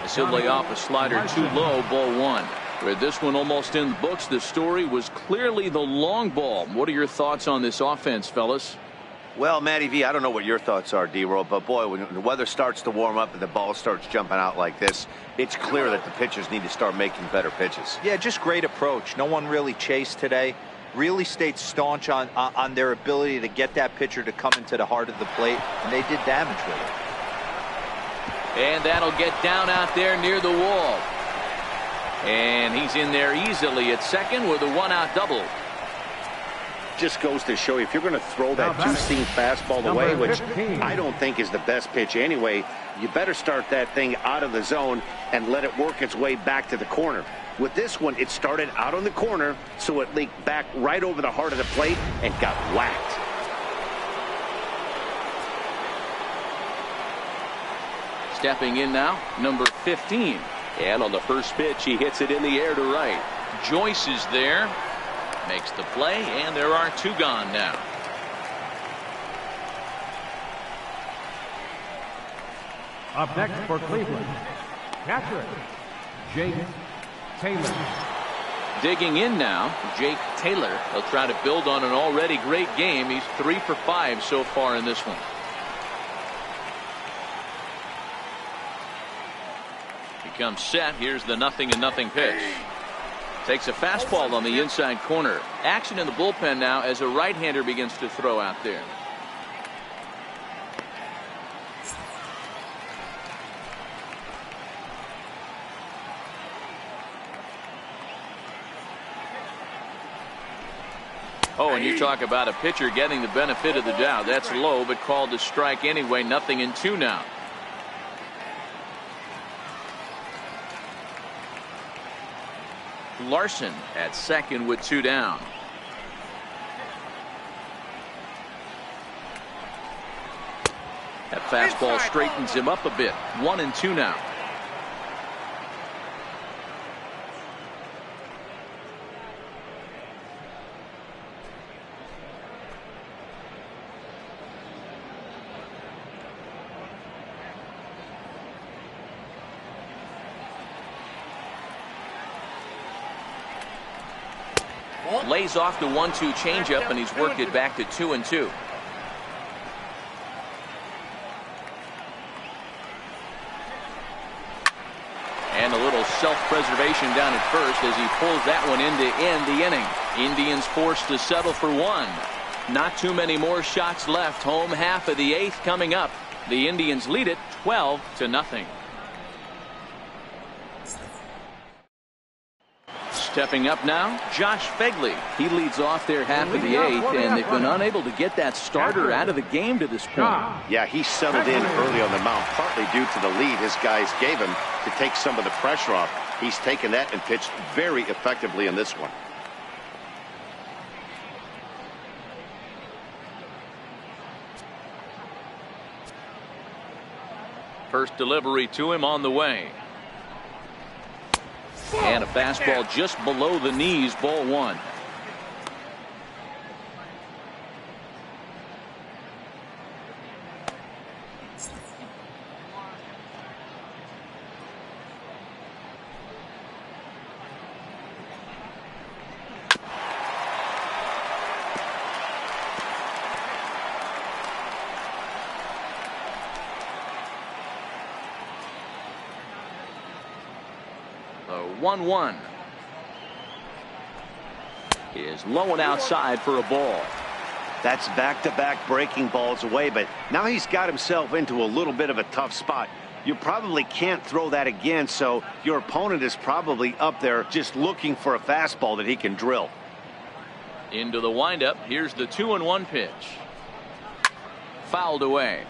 As he'll lay off a slider too low, ball one. With this one almost in the books, the story was clearly the long ball. What are your thoughts on this offense, fellas? Well, Matty V, I don't know what your thoughts are, D-Roll, but boy, when the weather starts to warm up and the ball starts jumping out like this, it's clear that the pitchers need to start making better pitches. Yeah, just great approach. No one really chased today. Really stayed staunch on their ability to get that pitcher to come into the heart of the plate, and they did damage with it. And that'll get down out there near the wall. And he's in there easily at second with a one-out double. Just goes to show you, if you're going to throw that two-seam fastball away, which I don't think is the best pitch anyway, you better start that thing out of the zone and let it work its way back to the corner. With this one, it started out on the corner, so it leaked back right over the heart of the plate and got whacked. Stepping in now, number 15. And on the first pitch, he hits it in the air to right. Joyce is there, makes the play, and there are two gone now. Up next for Cleveland, catcher, Jake Taylor. Digging in now, Jake Taylor. He'll try to build on an already great game. He's 3 for 5 so far in this one. He comes set. Here's the 0-0 pitch. Takes a fastball on the inside corner. Action in the bullpen now as a right-hander begins to throw out there. Oh, and you talk about a pitcher getting the benefit of the doubt. That's low, but called to strike anyway. 0-2 now. Larson at second with 2 down. That fastball straightens him up a bit. 1-2 now. Lays off the 1-2 changeup, and he's worked it back to 2-2. And a little self-preservation down at first as he pulls that one in to end the inning. Indians forced to settle for 1. Not too many more shots left. Home half of the 8th coming up. The Indians lead it 12-0. Stepping up now, Josh Phegley. He leads off their half of the 8th, and they've been unable to get that starter out of the game to this point. Yeah, he settled in early on the mound, partly due to the lead his guys gave him to take some of the pressure off. He's taken that and pitched very effectively in this one. First delivery to him on the way. And a fastball just below the knees, ball 1. The 1-1 is low and outside for a ball. That's back-to-back breaking balls away, but now he's got himself into a little bit of a tough spot. You probably can't throw that again, so your opponent is probably up there just looking for a fastball that he can drill. Into the windup. Here's the 2-1 pitch. fouled away.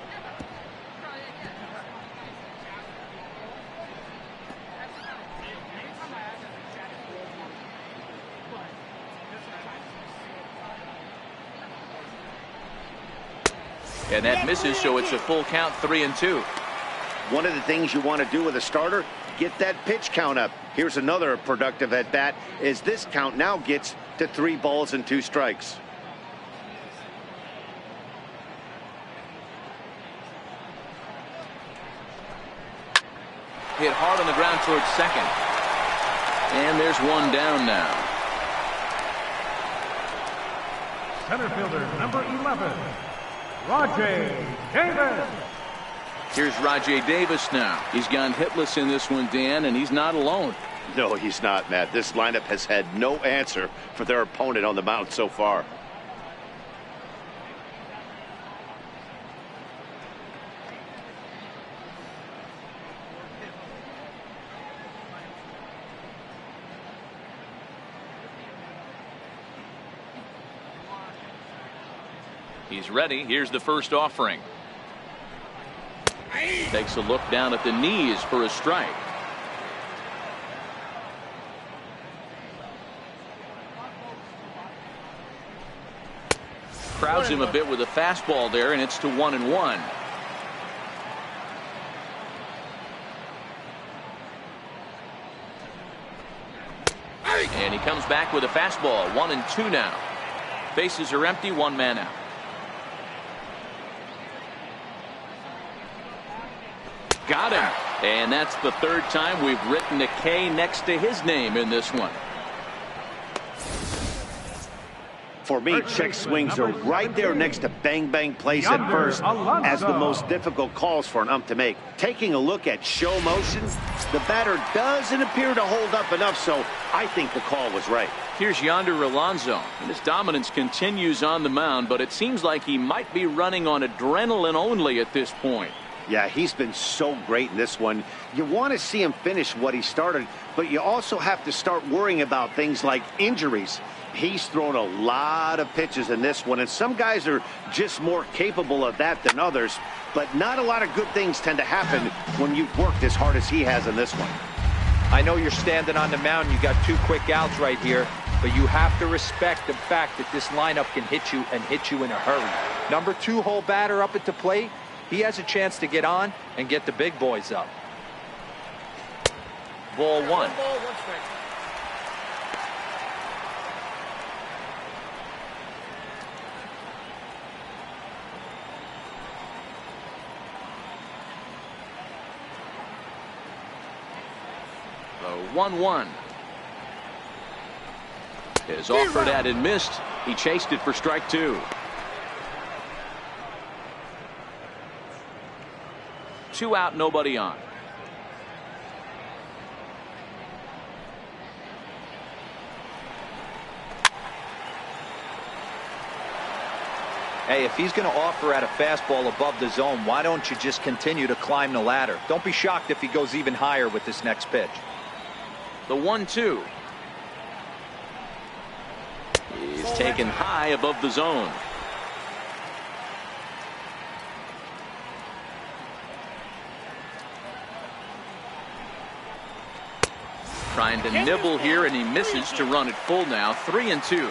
And that misses, so it's a full count, 3-2. One of the things you want to do with a starter, get that pitch count up. Here's another productive at bat, as this count now gets to 3 balls and 2 strikes. Hit hard on the ground towards second. And there's one down now. Center fielder, number 11, Rajay Davis. Here's Rajay Davis now. He's gone hitless in this one, Dan, and he's not alone. No, he's not, Matt. This lineup has had no answer for their opponent on the mound so far. He's ready. Here's the first offering. Takes a look down at the knees for a strike. Crowds him a bit with a fastball there, and it's to 1-1. And he comes back with a fastball. 1-2 now. Bases are empty, 1 man out. Got him. And that's the 3rd time we've written a K next to his name in this one. For me, check swings are right there next to bang bang plays at first as the most difficult calls for an ump to make. Taking a look at show motion, the batter doesn't appear to hold up enough, so I think the call was right. Here's Yonder Alonso, and his dominance continues on the mound, but it seems like he might be running on adrenaline only at this point. Yeah, he's been so great in this one. You want to see him finish what he started, but you also have to start worrying about things like injuries. He's thrown a lot of pitches in this one, and some guys are just more capable of that than others, but not a lot of good things tend to happen when you've worked as hard as he has in this one. I know you're standing on the mound. You got 2 quick outs right here, but you have to respect the fact that this lineup can hit you and hit you in a hurry. Number 2 hole batter up at the plate. He has a chance to get on and get the big boys up. Ball 1. The 1-1 is offered at and missed. He chased it for strike 2. 2 out, nobody on. Hey, if he's going to offer at a fastball above the zone, why don't you just continue to climb the ladder? Don't be shocked if he goes even higher with this next pitch. The 1-2 is taken high above the zone. Trying to nibble here, and he misses to run it full now. 3-2.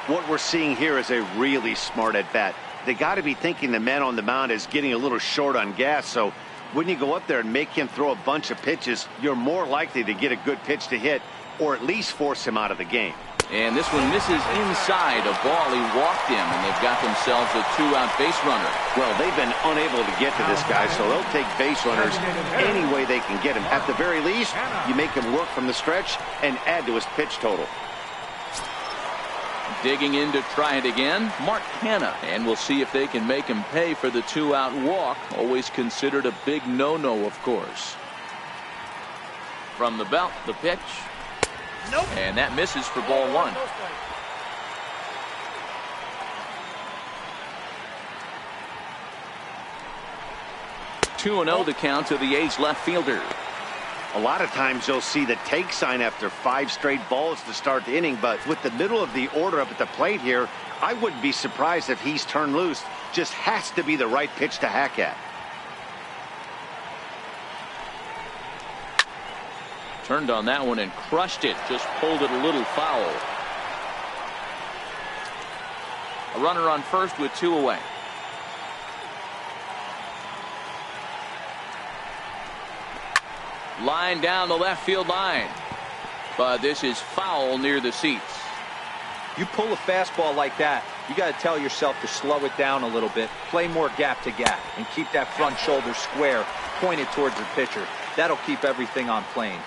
What we're seeing here is a really smart at bat. They got to be thinking the man on the mound is getting a little short on gas, so when you go up there and make him throw a bunch of pitches, you're more likely to get a good pitch to hit or at least force him out of the game. And this one misses inside a ball. He walked him, and they've got themselves a 2-out base runner. Well, they've been unable to get to this guy, so they'll take base runners any way they can get him. At the very least, you make him work from the stretch and add to his pitch total. Digging in to try it again, Mark Hanna, and we'll see if they can make him pay for the 2-out walk. Always considered a big no-no, of course. From the belt, the pitch. Nope. And that misses for ball 1. (2-0) the count to the A's left fielder. A lot of times you'll see the take sign after 5 straight balls to start the inning, but with the middle of the order up at the plate here, I wouldn't be surprised if he's turned loose. Just has to be the right pitch to hack at. Turned on that one and crushed it. Just pulled it a little foul. A runner on first with 2 away. Line down the left field line. But this is foul near the seats. You pull a fastball like that, you got to tell yourself to slow it down a little bit, play more gap to gap, and keep that front shoulder square, pointed towards the pitcher. That'll keep everything on plane.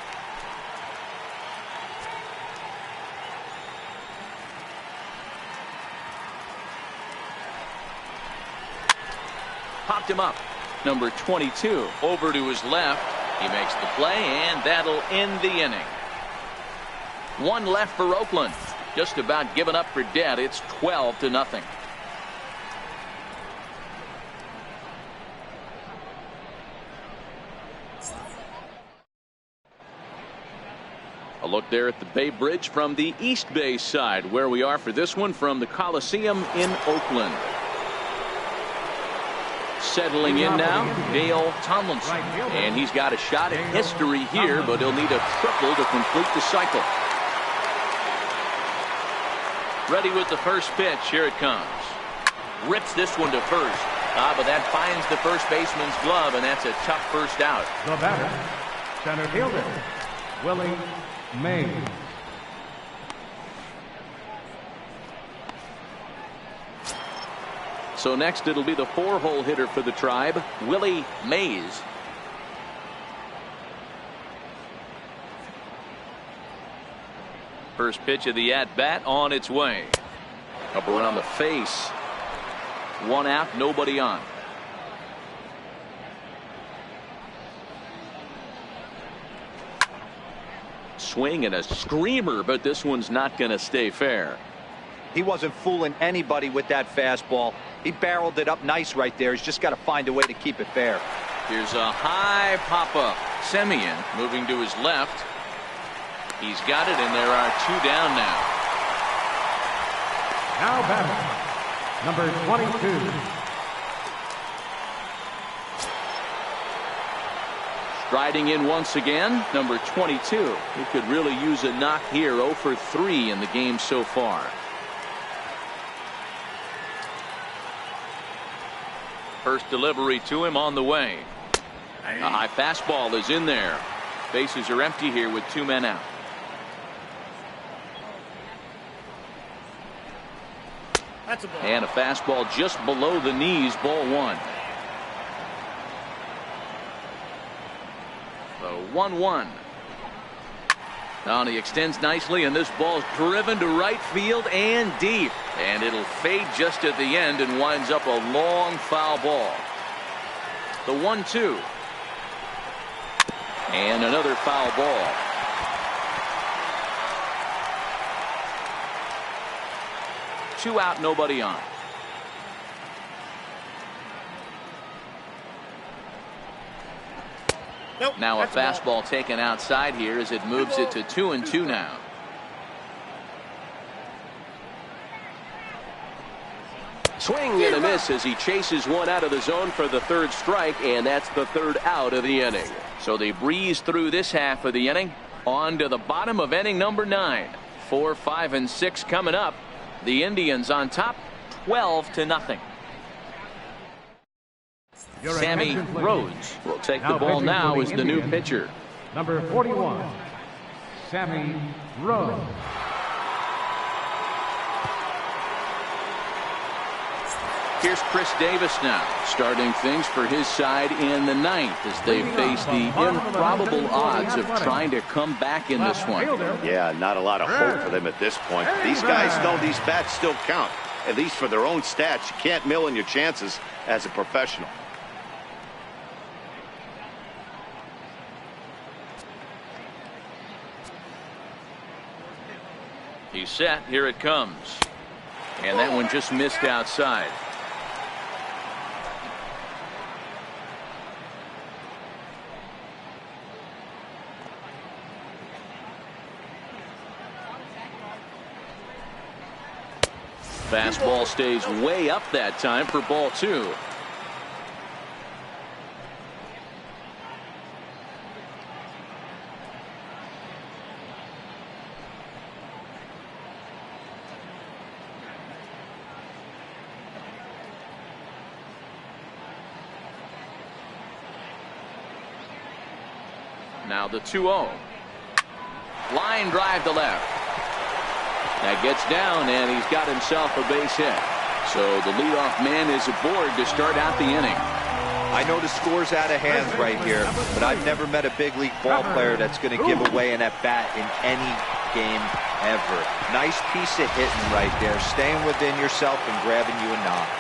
Popped him up. Number 22 over to his left. He makes the play, and that'll end the inning. 1 left for Oakland. Just about given up for dead. It's 12-0. A look there at the Bay Bridge from the East Bay side, where we are for this one from the Coliseum in Oakland. Settling in now, Dale Tomlinson. And he's got a shot at history here, but he'll need a triple to complete the cycle. Ready with the first pitch. Here it comes. Rips this one to first. But that finds the first baseman's glove, and that's a tough first out. The batter, center fielder, Willie Mays. So next it'll be the 4-hole hitter for the Tribe, Willie Mays. First pitch of the at-bat on its way. Up around the face. 1 out, nobody on. Swing and a screamer, but this one's not going to stay fair. He wasn't fooling anybody with that fastball. He barreled it up nice right there. He's just got to find a way to keep it fair. Here's a high pop-up. Semien moving to his left. He's got it, and there are 2 down now. Now batting, number 22. Striding in once again, number 22. He could really use a knock here. 0 for 3 in the game so far. First delivery to him on the way. A high fastball is in there. Bases are empty here with 2 men out. That's a ball. And a fastball just below the knees, ball 1. The 1-1. Now he extends nicely, and this ball's driven to right field and deep. And it'll fade just at the end and winds up a long foul ball. The 1-2. And another foul ball. Two out, nobody on. Nope, Now a that's fastball taken outside here as it moves it to 2-2 now. Swing and a miss as he chases one out of the zone for the 3rd strike, and that's the 3rd out of the inning. So they breeze through this half of the inning. On to the bottom of inning number 9. 4, 5, and 6 coming up. The Indians on top, 12-0. Sammy Rhodes will take the ball now as the new pitcher. Number 41, Sammy Rhodes. Here's Chris Davis now, starting things for his side in the 9th as they face the improbable odds of trying to come back in this one. Yeah, not a lot of hope for them at this point. These guys know these bats still count, at least for their own stats. You can't mill in your chances as a professional. He's set. Here it comes. And that one just missed outside. Fastball stays way up that time for ball 2. Now the 2-0. Line drive to left. That gets down, and he's got himself a base hit. So the leadoff man is aboard to start out the inning. I know the score's out of hand right here, but I've never met a big league ball player that's going to give away an at-bat in any game ever. Nice piece of hitting right there, staying within yourself and grabbing you a knock.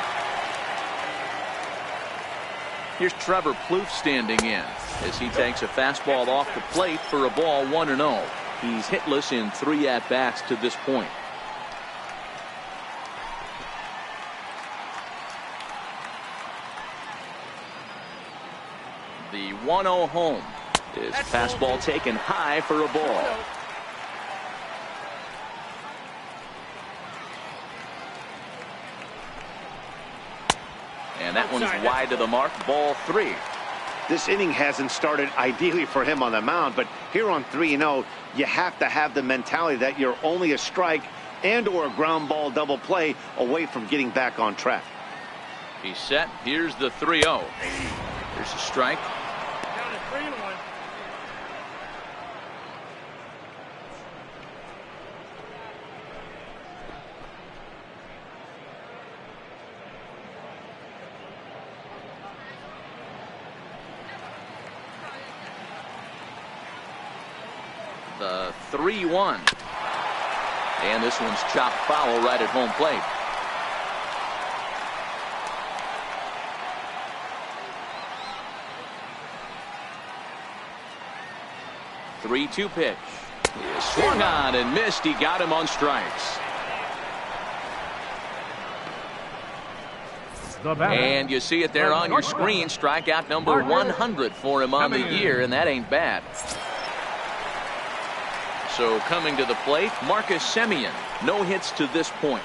Here's Trevor Plouffe standing in as he takes a fastball off the plate for a ball 1-0. He's hitless in 3 at-bats to this point. The 1-0 home is fastball taken high for a ball. And that one's wide to the mark, ball 3. This inning hasn't started ideally for him on the mound, but here on 3-0, you have to have the mentality that you're only a strike and or a ground ball double play away from getting back on track. He's set. Here's the 3-0. Here's a strike. Down to 3-1. The 3-1. And this one's chopped foul right at home plate. The 3-2 pitch. He swung on and missed. He got him on strikes. And you see it there on your screen. Strikeout number 100 for him on the year, and that ain't bad. So coming to the plate, Marcus Semien. No hits to this point.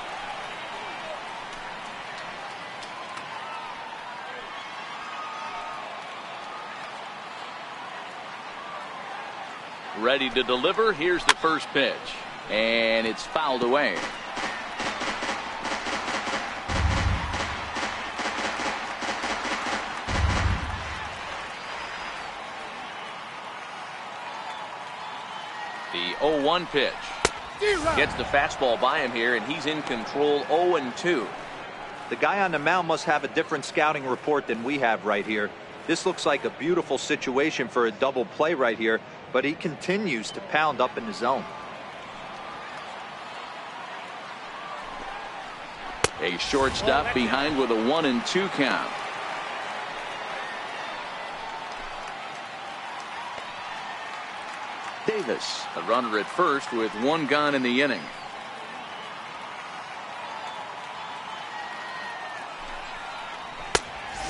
Ready to deliver. Here's the first pitch. And it's fouled away. The 0-1 pitch. Gets the fastball by him here, and he's in control. 0-2. The guy on the mound must have a different scouting report than we have right here. This looks like a beautiful situation for a double play right here, but he continues to pound up in the zone. A shortstop behind with a 1-2 count. Davis, a runner at first with 1 gone in the inning.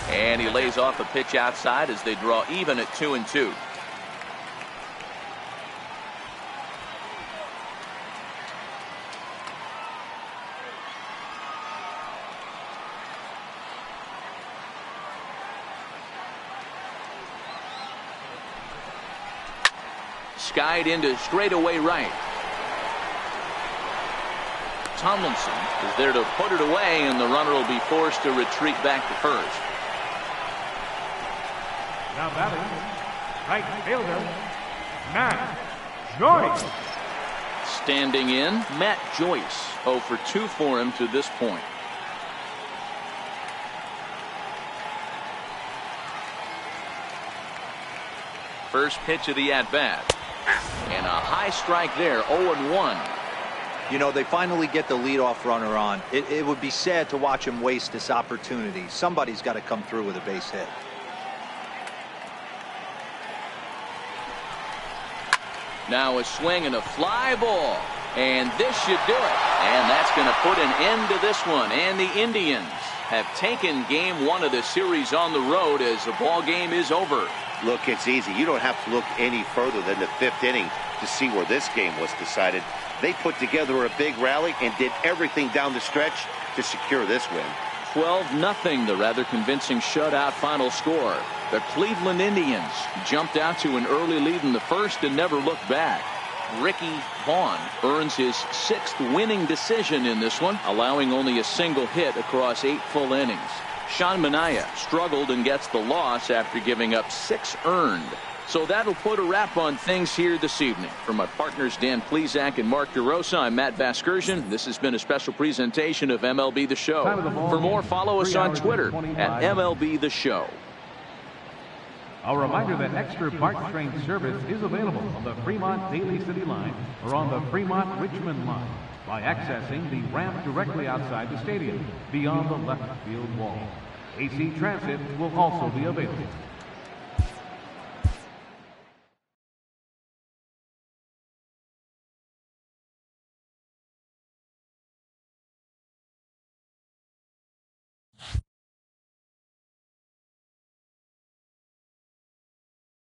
And he lays off a pitch outside as they draw even at 2-2. Skied into straightaway right. Tomlinson is there to put it away, and the runner will be forced to retreat back to first. Now batting, right fielder, Matt Joyce. Standing in, Matt Joyce. 0 for 2 for him to this point. First pitch of the at-bat. And a high strike there, 0-1. You know, they finally get the leadoff runner on. It would be sad to watch him waste this opportunity. Somebody's got to come through with a base hit. Now a swing and a fly ball. And this should do it. And that's going to put an end to this one. And the Indians have taken game 1 of the series on the road as the ball game is over. Look, it's easy. You don't have to look any further than the 5th inning to see where this game was decided. They put together a big rally and did everything down the stretch to secure this win. 12-0, the rather convincing shutout final score. The Cleveland Indians jumped out to an early lead in the first and never looked back. Ricky Vaughn earns his 6th winning decision in this one, allowing only a single hit across 8 full innings. Sean Manaea struggled and gets the loss after giving up 6 earned. So that'll put a wrap on things here this evening. For my partners Dan Plesac and Mark DeRosa, I'm Matt Vasgersian. This has been a special presentation of MLB The Show. For more, follow us on Twitter at MLB The Show. A reminder that extra parts train service is available on the Fremont Daly City line or on the Fremont Richmond line by accessing the ramp directly outside the stadium beyond the left field wall. AC Transit will also be available.